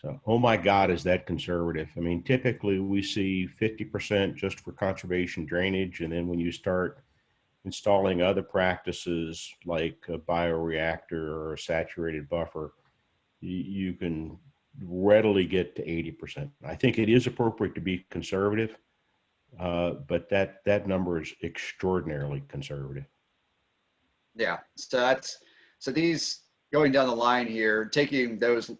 So, oh my God, is that conservative? I mean, typically we see 50% just for conservation drainage. And then when you start installing other practices like a bioreactor or a saturated buffer, you can readily get to 80%. I think it is appropriate to be conservative, but that number is extraordinarily conservative. Yeah, so these going down the line here, taking those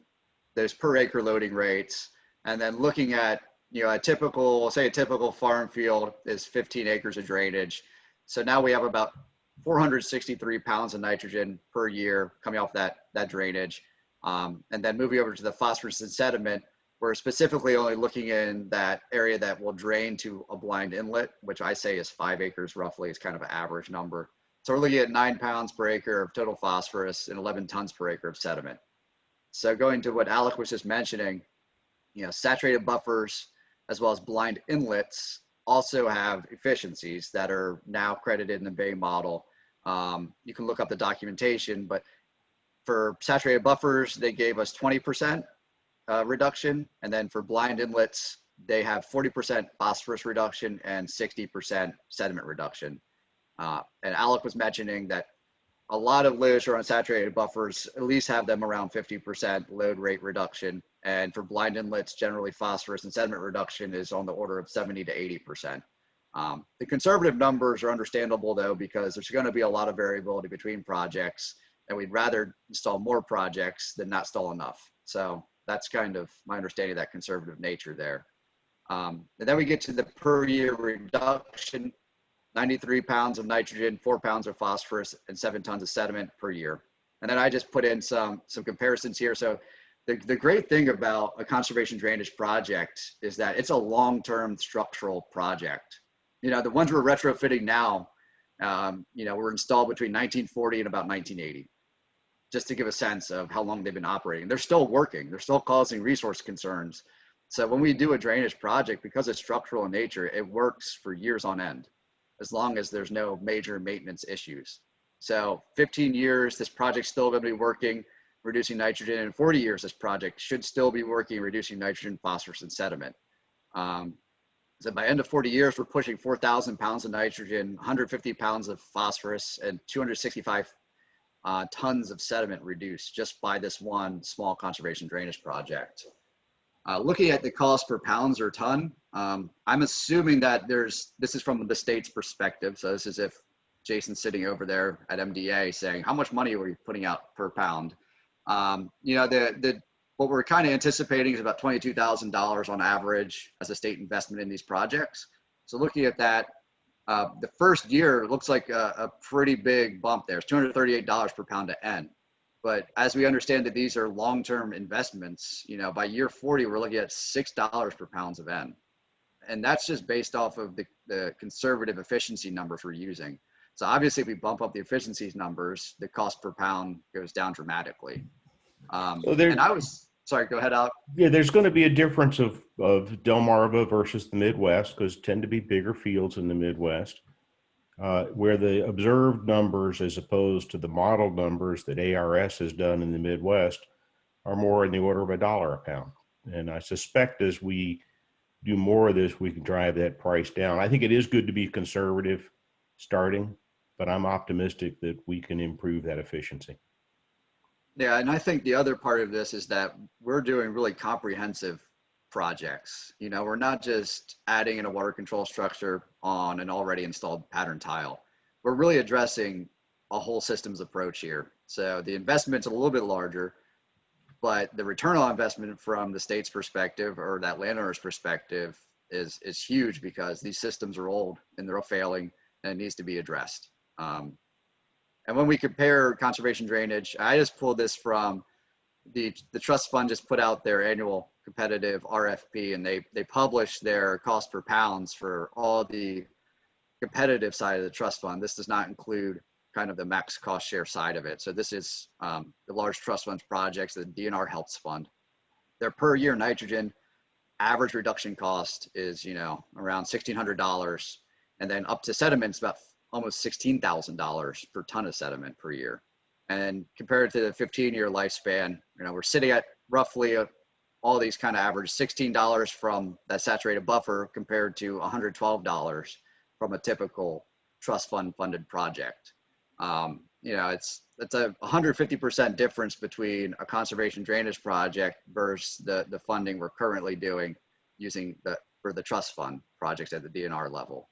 per acre loading rates, and then looking at, you know, a typical farm field is 15 acres of drainage. So now we have about 463 pounds of nitrogen per year coming off that drainage. And then moving over to the phosphorus and sediment, we're specifically only looking in that area that will drain to a blind inlet, which I say is 5 acres roughly, is kind of an average number. So we're looking at 9 pounds per acre of total phosphorus and 11 tons per acre of sediment. So going to what Alec was just mentioning, you know, saturated buffers as well as blind inlets also have efficiencies that are now credited in the Bay model. You can look up the documentation, but for saturated buffers, they gave us 20% reduction. And then for blind inlets, they have 40% phosphorus reduction and 60% sediment reduction. And Alec was mentioning that a lot of literature on saturated buffers at least have them around 50% load rate reduction. And for blind inlets, generally phosphorus and sediment reduction is on the order of 70 to 80%. The conservative numbers are understandable though, because there's going to be a lot of variability between projects, and we'd rather install more projects than not install enough. So that's kind of my understanding of that conservative nature there. And then we get to the per year reduction, 93 pounds of nitrogen, 4 pounds of phosphorus, and 7 tons of sediment per year. And then I just put in some comparisons here. So the great thing about a conservation drainage project is that it's a long-term structural project. You know, the ones we're retrofitting now, you know, were installed between 1940 and about 1980, just to give a sense of how long they've been operating. They're still working. They're still causing resource concerns. So when we do a drainage project, because it's structural in nature, it works for years on end, as long as there's no major maintenance issues. So 15 years, this project's still going to be working, reducing nitrogen. In 40 years, this project should still be working, reducing nitrogen, phosphorus, and sediment. So by end of 40 years, we're pushing 4,000 pounds of nitrogen, 150 pounds of phosphorus, and 265 tons of sediment reduced just by this one small conservation drainage project. Looking at the cost per pounds or ton, I'm assuming that this is from the state's perspective. So this is if Jason's sitting over there at MDA saying, how much money are we putting out per pound? You know, what we're kind of anticipating is about $22,000 on average as a state investment in these projects. So looking at that, the first year looks like a pretty big bump there. It's $238 per pound to N. But as we understand that these are long-term investments, you know, by year 40, we're looking at $6 per pound of N. And that's just based off of the conservative efficiency numbers we're using. So obviously, if we bump up the efficiencies numbers, the cost per pound goes down dramatically. And I was, sorry, go ahead, Alec. Yeah, there's going to be a difference of Delmarva versus the Midwest, because tend to be bigger fields in the Midwest, where the observed numbers as opposed to the model numbers that ARS has done in the Midwest are more in the order of $1 a pound. And I suspect as we do more of this, we can drive that price down. I think it is good to be conservative starting, but I'm optimistic that we can improve that efficiency. Yeah, and I think the other part of this is that we're doing really comprehensive projects. You know, we're not just adding in a water control structure on an already installed pattern tile. We're really addressing a whole systems approach here. So the investment's a little bit larger, but the return on investment from the state's perspective or that landowner's perspective is huge, because these systems are old and they're failing and it needs to be addressed. And when we compare conservation drainage, I just pulled this from the trust fund just put out their annual competitive RFP, and they publish their cost per pounds for all the competitive side of the trust fund. This does not include kind of the max cost share side of it. So this is the large trust funds projects, the DNR helps fund. Their per year nitrogen average reduction cost is, you know, around $1,600, and then up to sediments about almost $16,000 per ton of sediment per year. And compared to the 15-year lifespan, you know, we're sitting at roughly all these kind of average $16 from that saturated buffer compared to $112 from a typical trust fund funded project. You know, it's a 150% difference between a conservation drainage project versus the funding we're currently doing using for the trust fund projects at the DNR level.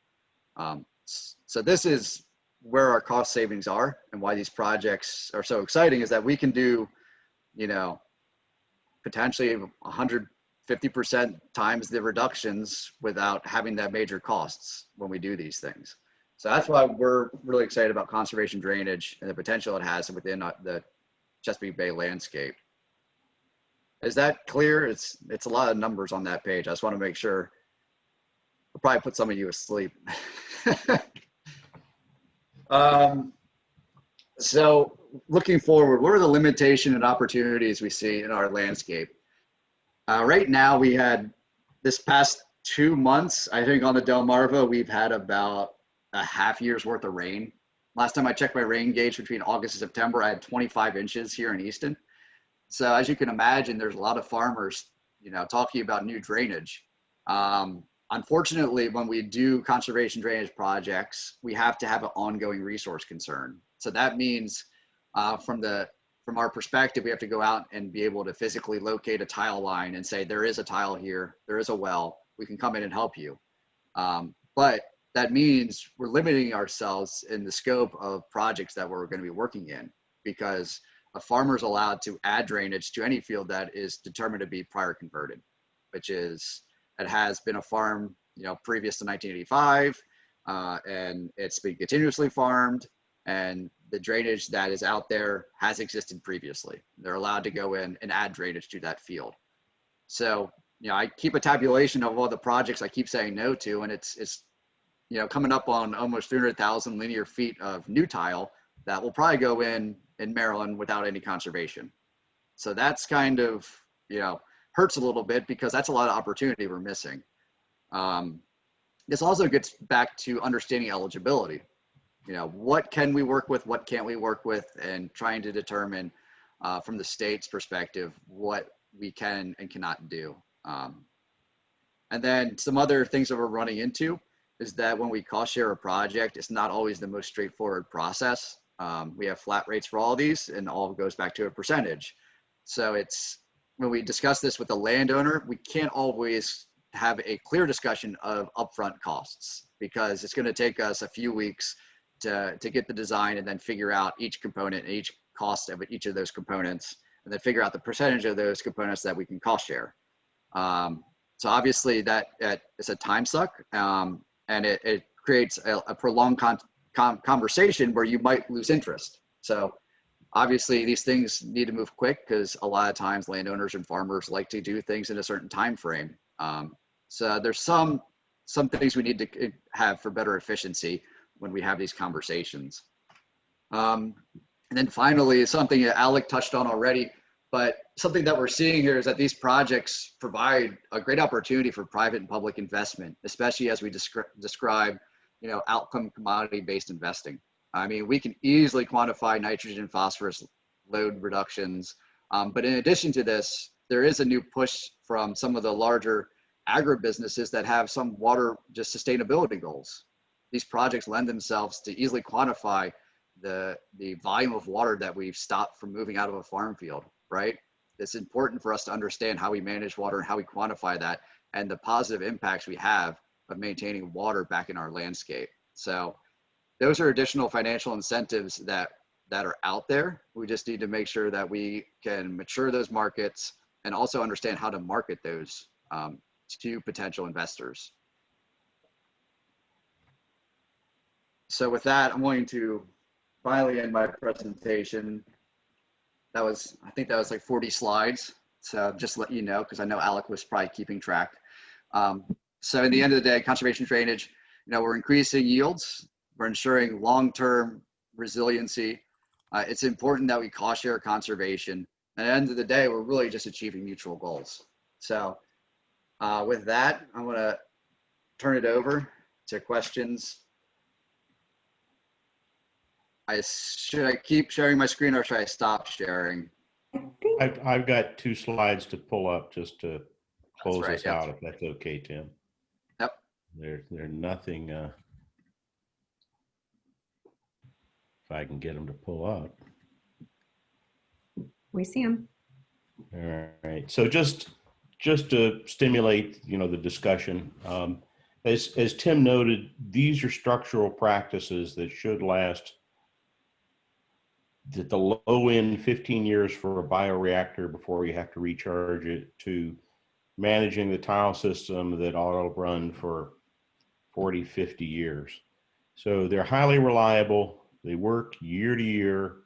So this is where our cost savings are, and why these projects are so exciting is that we can do, you know, potentially 150% times the reductions without having that major costs when we do these things. So that's why we're really excited about conservation drainage and the potential it has within the Chesapeake Bay landscape. Is that clear? It's a lot of numbers on that page. I just want to make sure. I'll probably put some of you asleep. So looking forward, what are the limitations and opportunities we see in our landscape? Right now, we had this past 2 months, I think on the Delmarva, we've had about a half year's worth of rain. Last time I checked my rain gauge between August and September, I had 25 inches here in Easton. So as you can imagine, there's a lot of farmers, you know, talking about new drainage. Unfortunately, when we do conservation drainage projects, we have to have an ongoing resource concern. So that means from our perspective, we have to go out and be able to physically locate a tile line and say, there is a tile here, there is a well, we can come in and help you. But that means we're limiting ourselves in the scope of projects that we're going to be working in, because a farmer is allowed to add drainage to any field that is determined to be prior converted, which is, it has been a farm, you know, previous to 1985, and it's been continuously farmed, and the drainage that is out there has existed previously. They're allowed to go in and add drainage to that field. So, you know, I keep a tabulation of all the projects I keep saying no to, and it's you know, coming up on almost 300,000 linear feet of new tile that will probably go in Maryland without any conservation. So that's kind of, you know, hurts a little bit, because that's a lot of opportunity we're missing. This also gets back to understanding eligibility. You know, what can we work with, what can't we work with, and trying to determine from the state's perspective what we can and cannot do. And then some other things that we're running into is that when we cost share a project, it's not always the most straightforward process. We have flat rates for all these, and all goes back to a percentage. So it's, when we discuss this with the landowner, we can't always have a clear discussion of upfront costs, because it's going to take us a few weeks to get the design and then figure out each component and each cost of each of those components and then figure out the percentage of those components that we can cost share. So obviously that it's a time suck, and it creates a prolonged conversation where you might lose interest. So obviously these things need to move quick because a lot of times landowners and farmers like to do things in a certain time frame. So there's some things we need to have for better efficiency when we have these conversations. And then finally, something that Alec touched on already, but something that we're seeing here is that these projects provide a great opportunity for private and public investment, especially as we describe, outcome commodity-based investing. I mean, we can easily quantify nitrogen and phosphorus load reductions, but in addition to this, there is a new push from some of the larger agribusinesses that have some water just sustainability goals. These projects lend themselves to easily quantify the volume of water that we've stopped from moving out of a farm field, right? It's important for us to understand how we manage water and how we quantify that and the positive impacts we have of maintaining water back in our landscape. So those are additional financial incentives that are out there. We just need to make sure that we can mature those markets and also understand how to market those to potential investors. So with that, I'm going to finally end my presentation. I think that was like 40 slides. So just to let you know, because I know Alec was probably keeping track. So in the end of the day, conservation drainage, we're increasing yields. We're ensuring long-term resiliency. It's important that we cost share conservation. And at the end of the day, we're really just achieving mutual goals. So with that, I'm going to turn it over to questions. Should I keep sharing my screen or should I stop sharing? I've got 2 slides to pull up just to close right, us yep. out, if that's okay, Tim. Yep. There's nothing, if I can get them to pull up. We see them. All right. So just to stimulate, the discussion, as Tim noted, these are structural practices that should last the low end 15 years for a bioreactor before you have to recharge it, to managing the tile system that ought to run for 40, 50 years. So they're highly reliable. They work year to year.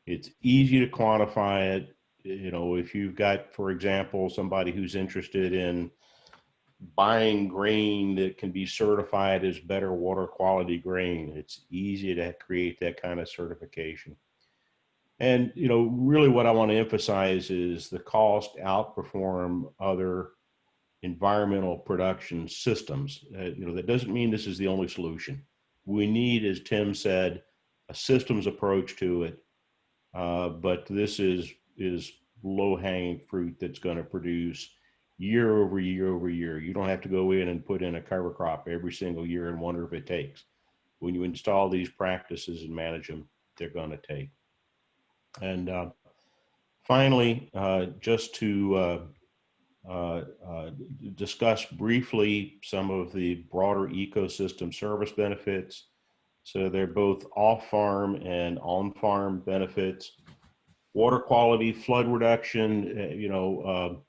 It's easy to quantify it. If you've got, for example, somebody who's interested in buying grain that can be certified as better water quality grain, it's easy to create that kind of certification. And, really what I want to emphasize is the cost outperform other environmental production systems. That doesn't mean this is the only solution. We need, as Tim said, a systems approach to it. But this is low-hanging fruit that's going to produce year over year over year. You don't have to go in and put in a cover crop every single year and wonder if it takes. When you install these practices and manage them, they're going to take. And finally, just to discuss briefly some of the broader ecosystem service benefits. So they're both off-farm and on-farm benefits. Water quality, flood reduction,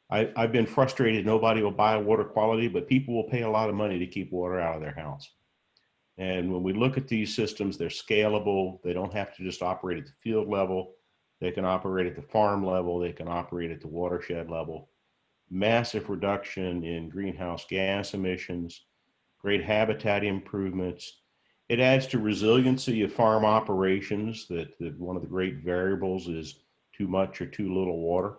I've been frustrated nobody will buy water quality, but people will pay a lot of money to keep water out of their house. And when we look at these systems, they're scalable. They don't have to just operate at the field level. They can operate at the farm level. They can operate at the watershed level. Massive reduction in greenhouse gas emissions, great habitat improvements. It adds to resiliency of farm operations, that one of the great variables is too much or too little water.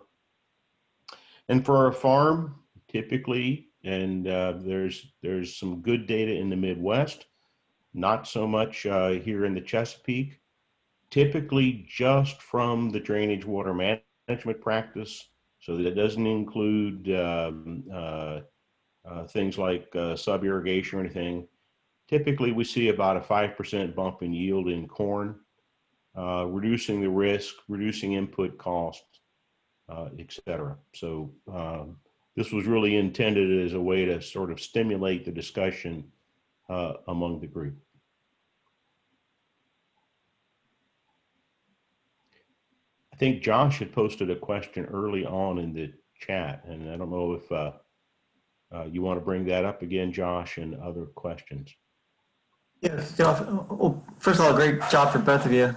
And for a farm, typically, and there's some good data in the Midwest, not so much here in the Chesapeake, typically just from the drainage water management practice. So that doesn't include things like sub-irrigation or anything. Typically, we see about a 5% bump in yield in corn, reducing the risk, reducing input costs, et cetera. So this was really intended as a way to sort of stimulate the discussion among the group. I think Josh had posted a question early on in the chat, and I don't know if you want to bring that up again, Josh, and other questions. Yes, Josh. Well, first of all, great job for both of you.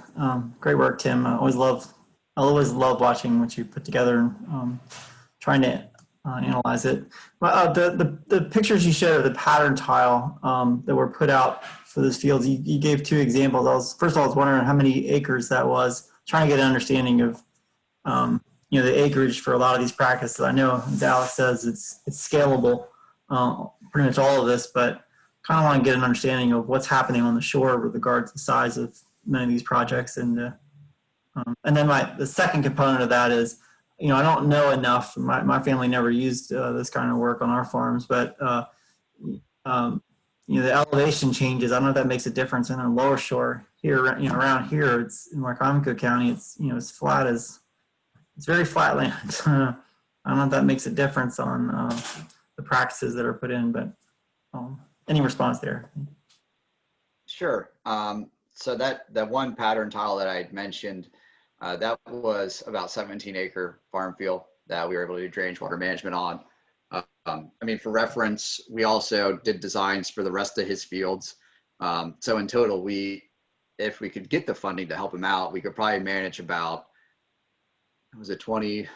Great work, Tim. I always love watching what you put together and trying to analyze it. But the pictures you showed of the pattern tile that were put out for those fields, you gave two examples. First of all, I was wondering how many acres that was, trying to get an understanding of the acreage for a lot of these practices. I know, as Alex says, it's scalable, pretty much all of this, but kind of want to get an understanding of what's happening on the shore with regards to the size of many of these projects. And then the second component of that is, I don't know enough. My family never used this kind of work on our farms, but the elevation changes. I don't know if that makes a difference in the lower shore here. Around here, it's in Wycomico County. It's it's very flat land. I don't know if that makes a difference on the practices that are put in, but any response there? Sure. So that one pattern tile that I had mentioned, that was about 17-acre farm field that we were able to do drainage water management on. For reference, we also did designs for the rest of his fields. So in total, if we could get the funding to help him out, we could probably manage about 70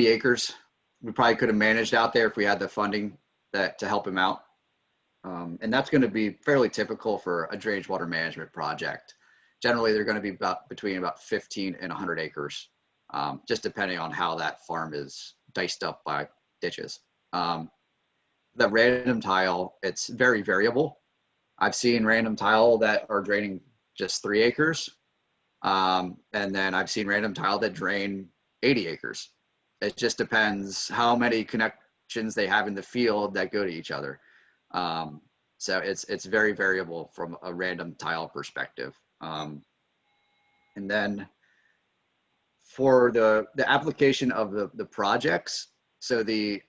acres. We probably could have managed out there if we had the funding to help him out. And that's going to be fairly typical for a drainage water management project. Generally, they're going to be between about 15 and 100 acres, just depending on how that farm is diced up by ditches. The random tile, it's very variable. I've seen random tile that are draining just 3 acres. And then I've seen random tile that drain 80 acres. It just depends how many connections they have in the field that go to each other. So it's very variable from a random tile perspective. And then for the application of the projects, so the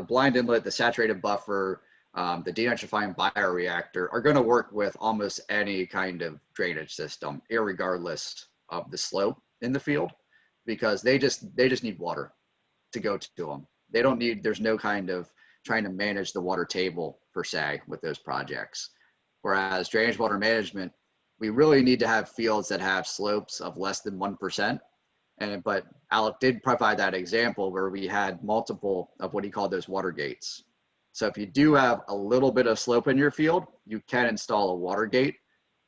blind inlet, the saturated buffer, the denitrifying bioreactor are going to work with almost any kind of drainage system, irregardless of the slope in the field, because they just need water to go to them. They don't need, there's no kind of trying to manage the water table per se with those projects. Whereas drainage water management, we really need to have fields that have slopes of less than 1%. But Alec did provide that example where we had multiple of what he called those water gates. So if you do have a little bit of slope in your field, you can install a water gate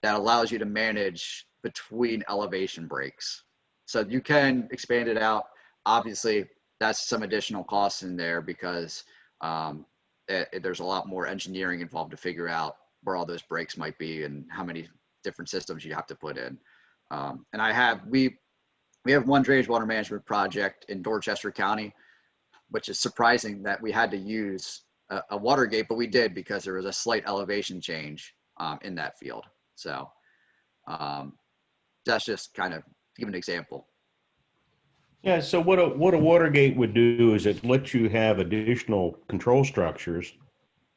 that allows you to manage between elevation breaks. So you can expand it out. Obviously, that's some additional costs in there because there's a lot more engineering involved to figure out where all those breaks might be and how many different systems you have to put in. And we have one drainage water management project in Dorchester County, which is surprising that we had to use a water gate, but we did because there was a slight elevation change in that field. So that's just kind of to give an example. Yeah, so what a water gate would do is it lets you have additional control structures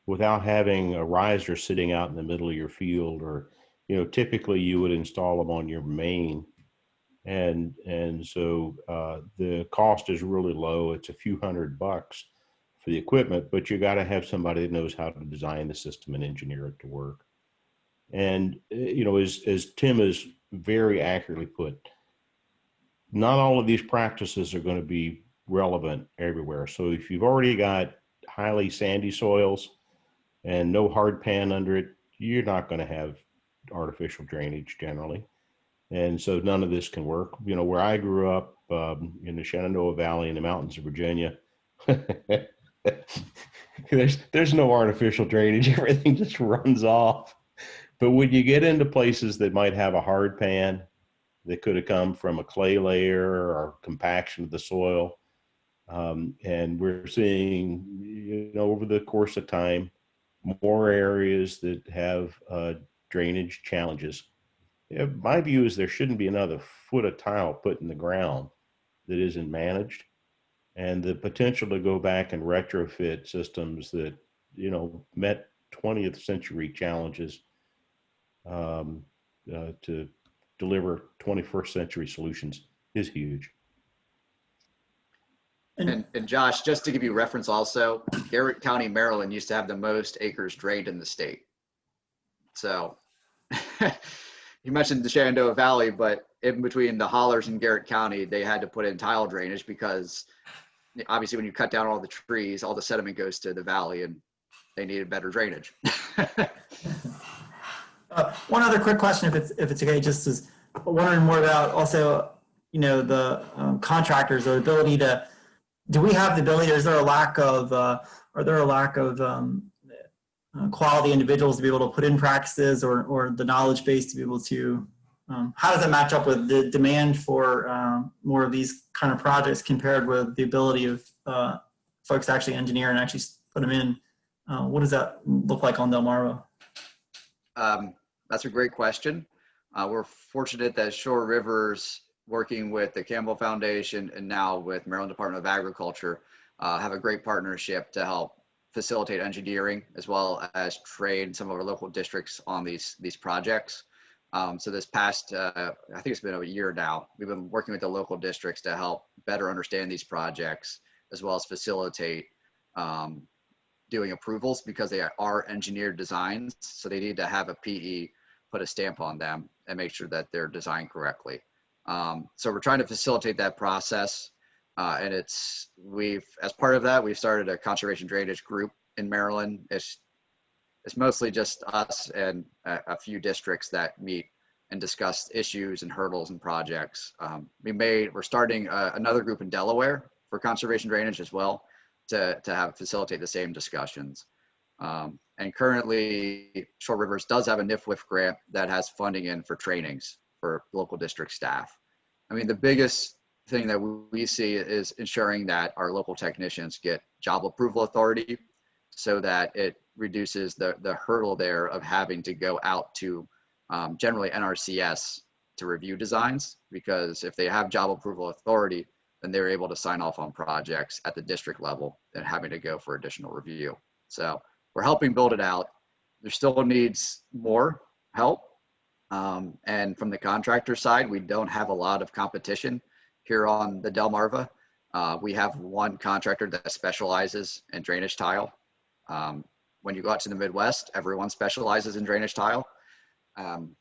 without having a riser sitting out in the middle of your field, or typically you would install them on your main, and so the cost is really low. It's a few $100 for the equipment, but you got to have somebody that knows how to design the system and engineer it to work. And as Tim has very accurately put, not all of these practices are going to be relevant everywhere. So if you've already got highly sandy soils and no hard pan under it, you're not going to have artificial drainage generally. And so none of this can work. Where I grew up in the Shenandoah Valley in the mountains of Virginia, there's no artificial drainage. Everything just runs off. But when you get into places that might have a hard pan that could have come from a clay layer or compaction of the soil, and we're seeing, over the course of time, more areas that have drainage challenges. My view is there shouldn't be another foot of tile put in the ground that isn't managed, and the potential to go back and retrofit systems that met 20th century challenges to deliver 21st century solutions is huge. And Josh, just to give you reference also, Garrett County, Maryland used to have the most acres drained in the state. So you mentioned the Shenandoah Valley, but in between the hollers in Garrett County, they had to put in tile drainage because obviously when you cut down all the trees, all the sediment goes to the valley and they needed better drainage. One other quick question, if it's okay, just is wondering more about also, you know, the contractors or the ability to, do we have the ability, or is there a lack of, quality individuals to be able to put in practices or the knowledge base to be able to, how does that match up with the demand for more of these kind of projects compared with the ability of folks to actually engineer and actually put them in? What does that look like on Delmarva? That's a great question. We're fortunate that Shore Rivers, working with the Campbell Foundation and now with Maryland Department of Agriculture, have a great partnership to help facilitate engineering as well as train some of our local districts on these projects. So this past, I think it's been a year now, we've been working with the local districts to help better understand these projects as well as facilitate doing approvals, because they are engineered designs. So they need to have a PE put a stamp on them and make sure that they're designed correctly. So we're trying to facilitate that process. And as part of that, we've started a conservation drainage group in Maryland. It's mostly just us and a few districts that meet and discuss issues and hurdles and projects. We're starting another group in Delaware for conservation drainage as well to facilitate the same discussions. And currently, Shore Rivers does have a NIFWIF grant that has funding in for trainings for local district staff. I mean, the biggest thing that we see is ensuring that our local technicians get job approval authority so that it reduces the hurdle there of having to go out to generally NRCS to review designs, because if they have job approval authority, then they're able to sign off on projects at the district level than having to go for additional review. So we're helping build it out. There still needs more help. And from the contractor side, we don't have a lot of competition here on the Delmarva. We have one contractor that specializes in drainage tile. When you go out to the Midwest, everyone specializes in drainage tile.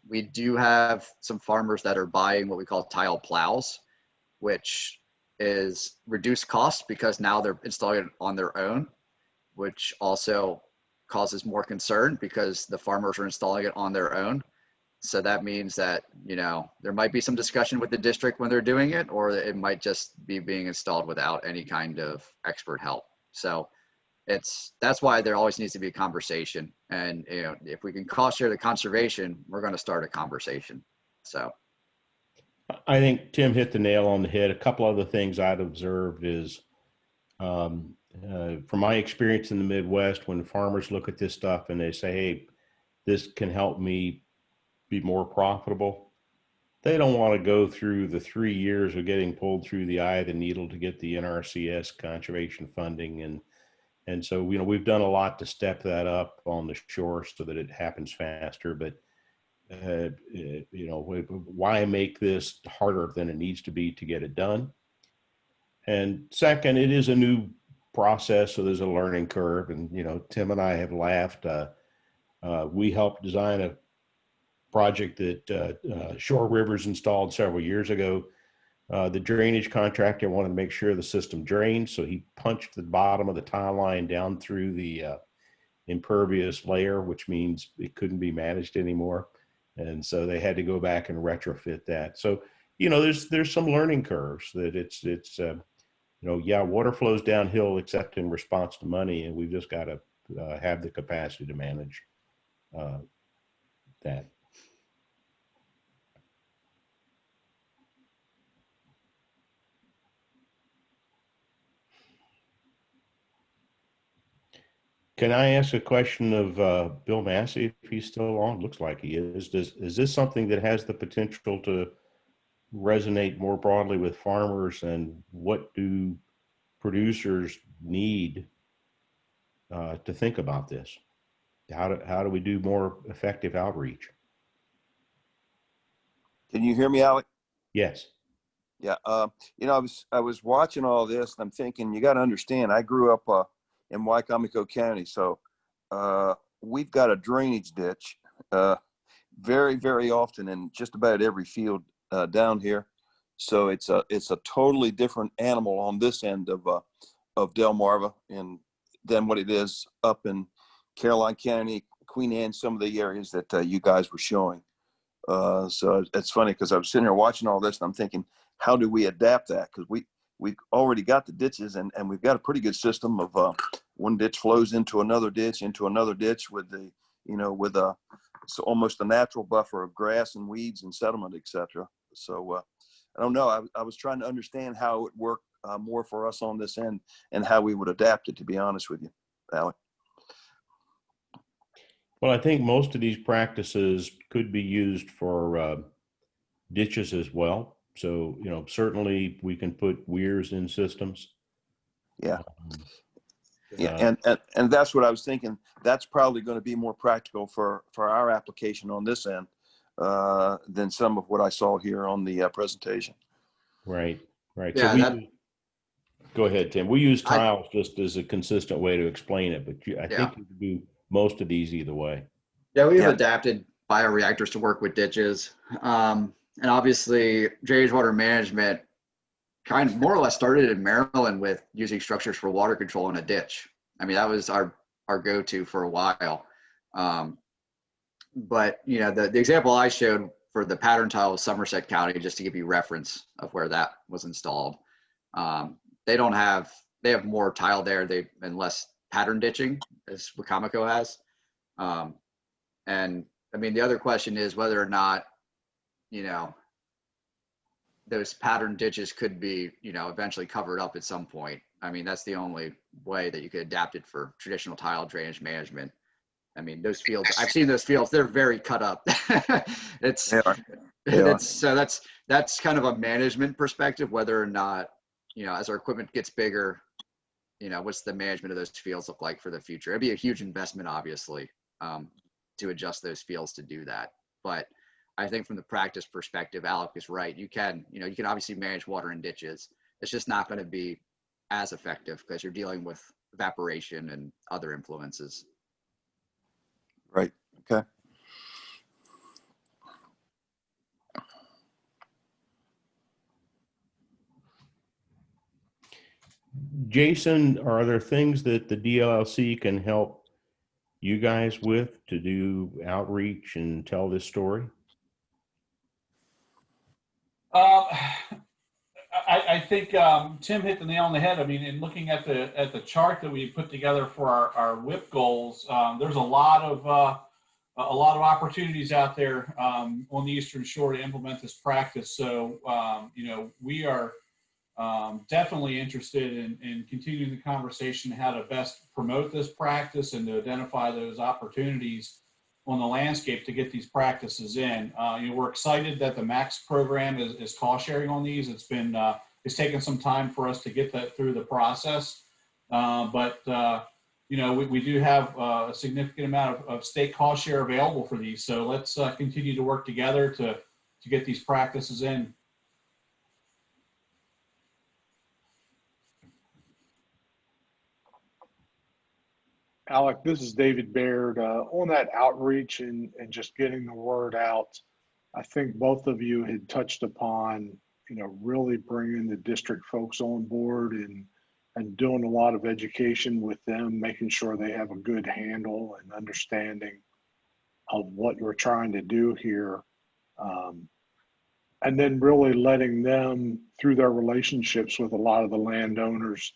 We do have some farmers that are buying what we call tile plows, which is reduced cost because now they're installing it on their own, which also causes more concern because the farmers are installing it on their own. So that means that, you know, there might be some discussion with the district when they're doing it, or it might just be being installed without any kind of expert help. So that's why there always needs to be a conversation. And, you know, if we can cost share the conservation, we're going to start a conversation. So I think Tim hit the nail on the head. A couple other things I'd observed is, from my experience in the Midwest, when farmers look at this stuff and they say, hey, this can help me be more profitable, they don't want to go through the 3 years of getting pulled through the eye of the needle to get the NRCS conservation funding. And so, you know, we've done a lot to step that up on the shore so that it happens faster. But, you know, why make this harder than it needs to be to get it done? And second, it is a new process, so there's a learning curve. And, you know, Tim and I have laughed. We helped design a project that Shore Rivers installed several years ago. The drainage contractor wanted to make sure the system drained, so he punched the bottom of the tile line down through the impervious layer, which means it couldn't be managed anymore. And so they had to go back and retrofit that. So, you know, there's some learning curves that it's you know, yeah, water flows downhill except in response to money, and we've just got to have the capacity to manage that. Can I ask a question of Bill Massey, if he's still on? Looks like he is. Is this something that has the potential to resonate more broadly with farmers, and what do producers need to think about this? How do we do more effective outreach? Can you hear me, Alec? Yes. Yeah. I was watching all this, and I'm thinking, you got to understand, I grew up in Wycomico County, so we've got a drainage ditch very, very often in just about every field down here. So it's a totally different animal on this end of Delmarva and than what it is up in Caroline County, Queen Anne, some of the areas that you guys were showing. So it's funny because I was sitting here watching all this and I'm thinking, how do we adapt that? Because we've already got the ditches and we've got a pretty good system of one ditch flows into another ditch with the, with it's almost a natural buffer of grass and weeds and sediment, etc. So I don't know. I was trying to understand how it would work more for us on this end and how we would adapt it, to be honest with you, Alec. Well, I think most of these practices could be used for ditches as well. So, certainly we can put weirs in systems. Yeah. Yeah, and that's what I was thinking. That's probably going to be more practical for our application on this end than some of what I saw here on the presentation. Right. Yeah, So go ahead, Tim. We use tiles just as a consistent way to explain it, but I think you can do most of these either way. Yeah, we've adapted bioreactors to work with ditches. And obviously drainage water management kind of more or less started in Maryland with using structures for water control in a ditch. I mean, that was our go-to for a while. But the example I showed for the pattern tile was Somerset County, just to give you reference of where that was installed. They have more tile there, and less pattern ditching as Wicomico has. And I mean, the other question is whether or not, those pattern ditches could be, eventually covered up at some point. I mean, that's the only way that you could adapt it for traditional tile drainage management. I mean, those fields, I've seen those fields, they're very cut up. So that's kind of a management perspective, whether or not, as our equipment gets bigger, what's the management of those fields look like for the future? It'd be a huge investment, obviously, to adjust those fields to do that. But I think from the practice perspective, Alec is right. You can obviously manage water in ditches. It's just not going to be as effective because you're dealing with evaporation and other influences. Right. Okay. Jason, are there things that the DLLC can help you guys with to do outreach and tell this story? I think Tim hit the nail on the head. I mean, in looking at the chart that we put together for our WIP goals, there's a lot of opportunities out there on the Eastern Shore to implement this practice. So we are definitely interested in continuing the conversation how to best promote this practice and to identify those opportunities on the landscape to get these practices in. We're excited that the MAX program is cost sharing on these. It's taken some time for us to get that through the process, but we do have a significant amount of state cost share available for these. So let's continue to work together to get these practices in. Alec, this is David Baird. On that outreach and just getting the word out, I think both of you had touched upon, really bringing the district folks on board and doing a lot of education with them, making sure they have a good handle and understanding of what we're trying to do here. And then really letting them, through their relationships with a lot of the landowners,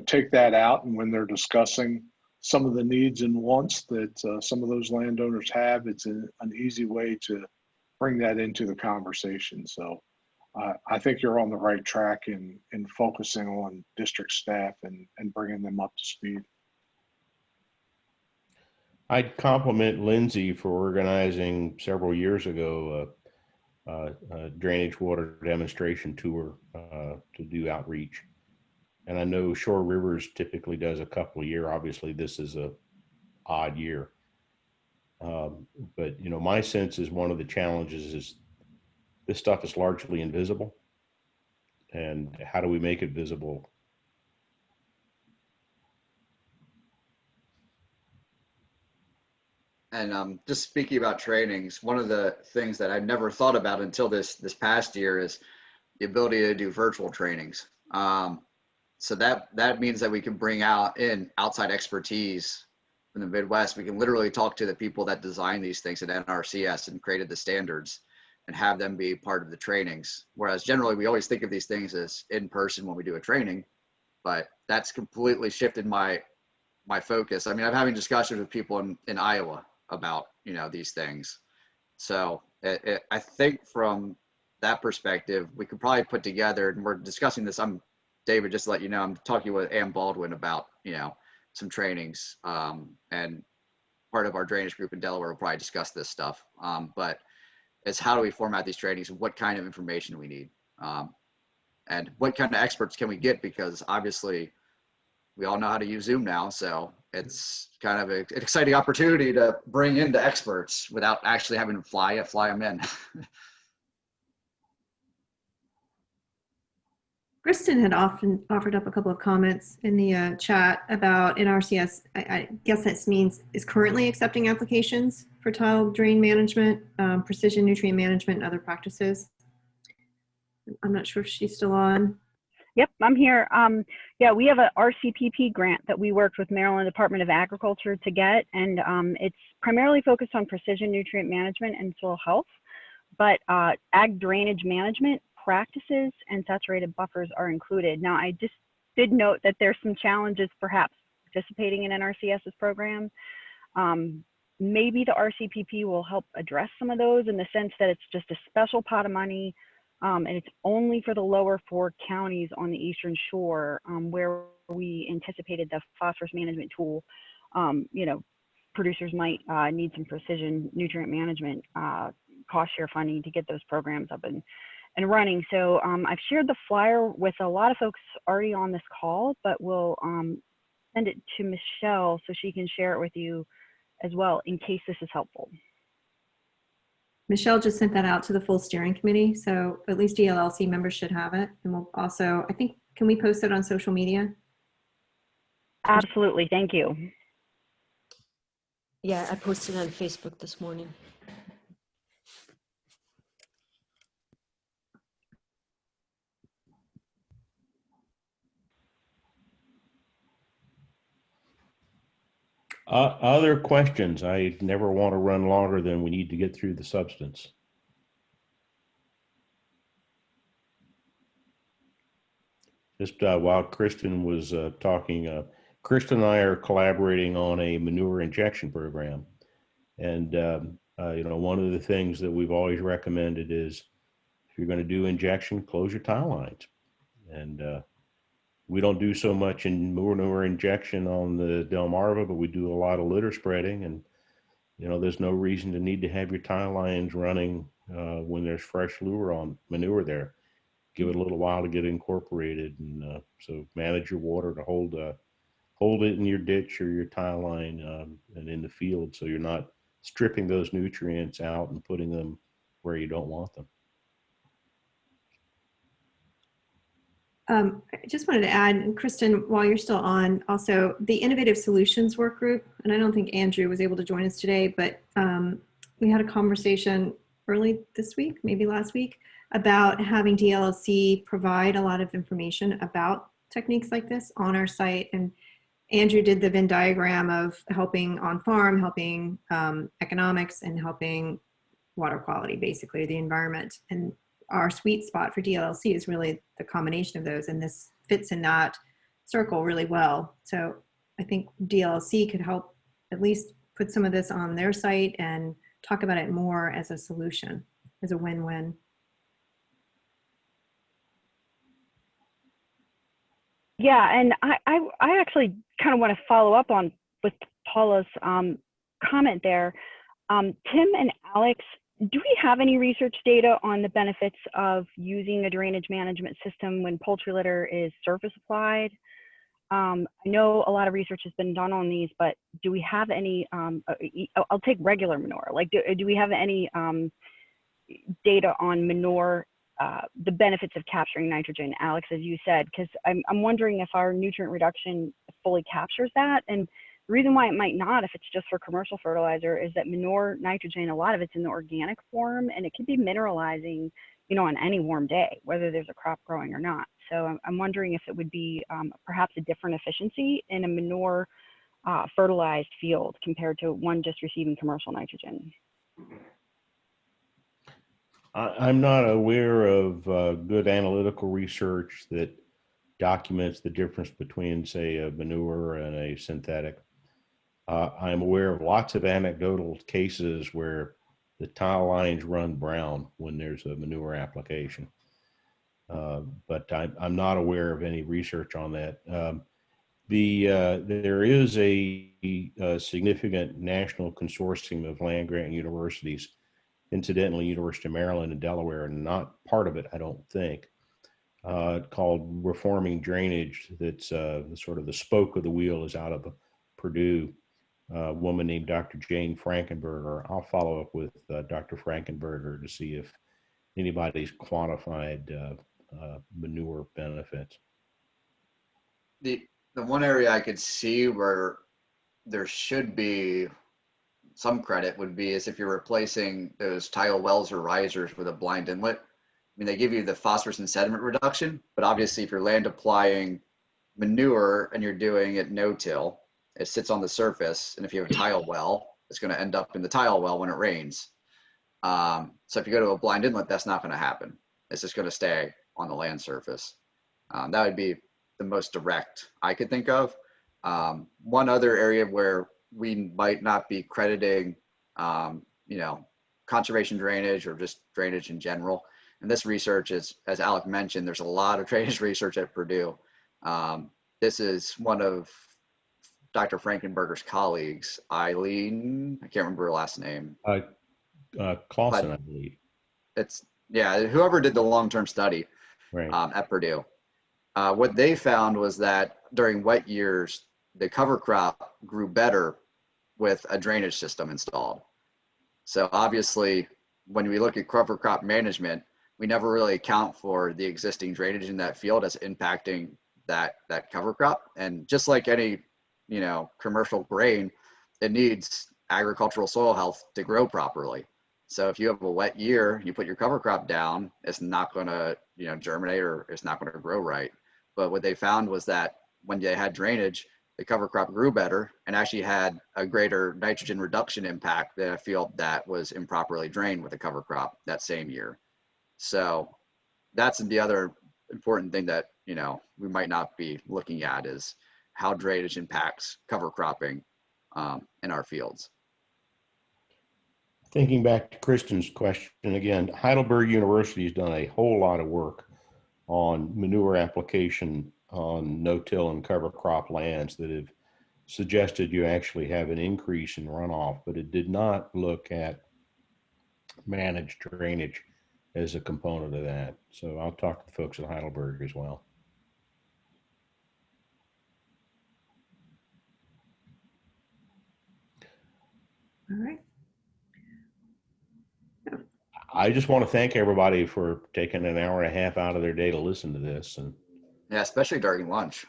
take that out, and when they're discussing some of the needs and wants that some of those landowners have, it's an easy way to bring that into the conversation. So I think you're on the right track in focusing on district staff and bringing them up to speed. I'd compliment Lindsay for organizing several years ago a drainage water demonstration tour to do outreach. And I know Shore Rivers typically does a couple a year. Obviously, this is a odd year. But my sense is one of the challenges is this stuff is largely invisible. And how do we make it visible? And just speaking about trainings, one of the things that I've never thought about until this past year is the ability to do virtual trainings. So that means that we can bring in outside expertise from the Midwest. We can literally talk to the people that designed these things at NRCS and created the standards and have them be part of the trainings. Whereas generally we always think of these things as in person when we do a training, but that's completely shifted my focus. I mean, I'm having discussions with people in Iowa about, these things. So I think from that perspective, we could probably put together, and we're discussing this. I'm David, just to let you know, I'm talking with Ann Baldwin about, some trainings, and part of our drainage group in Delaware will probably discuss this stuff. But it's how do we format these trainings and what kind of information we need, and what kind of experts can we get, because obviously we all know how to use Zoom now. So it's kind of an exciting opportunity to bring in the experts without actually having to fly them in. Kristen had often offered up a couple of comments in the chat about NRCS. I guess that means is currently accepting applications for tile drain management, precision nutrient management, and other practices. I'm not sure if she's still on. Yep, I'm here. Yeah, we have a RCPP grant that we worked with Maryland Department of Agriculture to get, and it's primarily focused on precision nutrient management and soil health, but ag drainage management practices and saturated buffers are included. Now, I just did note that there's some challenges perhaps participating in NRCS's program. Maybe the RCPP will help address some of those in the sense that it's just a special pot of money, and it's only for the lower 4 counties on the Eastern Shore, where we anticipated the phosphorus management tool. Producers might need some precision nutrient management cost share funding to get those programs up and running. So I've shared the flyer with a lot of folks already on this call, but we'll send it to Michelle so she can share it with you as well in case this is helpful. Michelle just sent that out to the full steering committee, so at least DLLC members should have it. And we'll also, I think, can we post it on social media? Absolutely, thank you. Yeah, I posted on Facebook this morning. Other questions? I never want to run longer than we need to get through the substance. Just while Kristen was talking, Kristen and I are collaborating on a manure injection program. And, one of the things that we've always recommended is if you're going to do injection, close your tile lines. And we don't do so much in manure injection on the Delmarva, but we do a lot of litter spreading. And, there's no reason to need to have your tile lines running when there's fresh manure there. Give it a little while to get incorporated. And so manage your water to hold it in your ditch or your tile line and in the field, so you're not stripping those nutrients out and putting them where you don't want them. I just wanted to add, and Kristen, while you're still on, also the Innovative Solutions Work Group, and I don't think Andrew was able to join us today, but we had a conversation early this week, maybe last week, about having DLLC provide a lot of information about techniques like this on our site. And Andrew did the Venn diagram of helping on farm, helping economics, and helping water quality, basically the environment. And our sweet spot for DLLC is really the combination of those, and this fits in that circle really well. So I think DLLC could help at least put some of this on their site and talk about it more as a solution, as a win-win. Yeah, and I actually kind of want to follow up on with Paula's comment there. Tim and Alex, do we have any research data on the benefits of using a drainage management system when poultry litter is surface applied? I know a lot of research has been done on these, but do we have any, I'll take regular manure, like do we have any data on manure, the benefits of capturing nitrogen, Alex, as you said, because I'm wondering if our nutrient reduction fully captures that. And the reason why it might not, if it's just for commercial fertilizer, is that manure nitrogen, a lot of it's in the organic form, and it could be mineralizing, you know, on any warm day, whether there's a crop growing or not. So I'm wondering if it would be perhaps a different efficiency in a manure fertilized field compared to one just receiving commercial nitrogen. I'm not aware of good analytical research that documents the difference between, say, a manure and a synthetic. I'm aware of lots of anecdotal cases where the tile lines run brown when there's a manure application. But I'm not aware of any research on that. There is a significant national consortium of land-grant universities. Incidentally, University of Maryland and Delaware are not part of it, I don't think, called Reforming Drainage. That's sort of the spoke of the wheel is out of Purdue. A woman named Dr. Jane Frankenberger. I'll follow up with Dr. Frankenberger to see if anybody's quantified manure benefits. The one area I could see where there should be some credit would be is if you're replacing those tile wells or risers with a blind inlet. I mean, they give you the phosphorus and sediment reduction, but obviously if you're land applying manure and you're doing it no-till, it sits on the surface. And if you have a tile well, it's going to end up in the tile well when it rains. So if you go to a blind inlet, that's not going to happen. It's just going to stay on the land surface. That would be the most direct I could think of. One other area where we might not be crediting, you know, conservation drainage or just drainage in general. And this research is, as Alec mentioned, there's a lot of drainage research at Purdue. This is one of Dr. Frankenberger's colleagues, Eileen, I can't remember her last name. Clausen, I believe. It's, yeah, whoever did the long-term study Right. At Purdue. What they found was that during wet years, the cover crop grew better with a drainage system installed. So obviously, when we look at cover crop management, we never really account for the existing drainage in that field as impacting that cover crop. And just like any, you know, commercial grain, it needs agricultural soil health to grow properly. So if you have a wet year, you put your cover crop down, it's not going to, you know, germinate, or it's not going to grow right. But what they found was that when they had drainage, the cover crop grew better and actually had a greater nitrogen reduction impact than a field that was improperly drained with a cover crop that same year. So that's the other important thing that, you know, we might not be looking at is how drainage impacts cover cropping in our fields. Thinking back to Kristen's question again, Heidelberg University has done a whole lot of work on manure application on no-till and cover crop lands that have suggested you actually have an increase in runoff, but it did not look at managed drainage as a component of that. So I'll talk to the folks at Heidelberg as well. All right. I just want to thank everybody for taking an hour and a half out of their day to listen to this. And yeah, especially during lunch.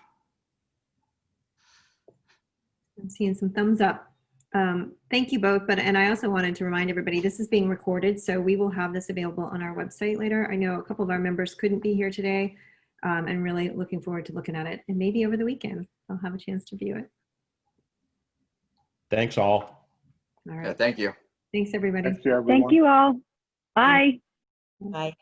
I'm seeing some thumbs up. Thank you both. And I also wanted to remind everybody, this is being recorded, so we will have this available on our website later. I know a couple of our members couldn't be here today, and really looking forward to looking at it. And maybe over the weekend, I'll have a chance to view it. thanks all. All right. Yeah, thank you. Thanks, everybody. Thank you, everyone. Thank you all. Bye. Bye.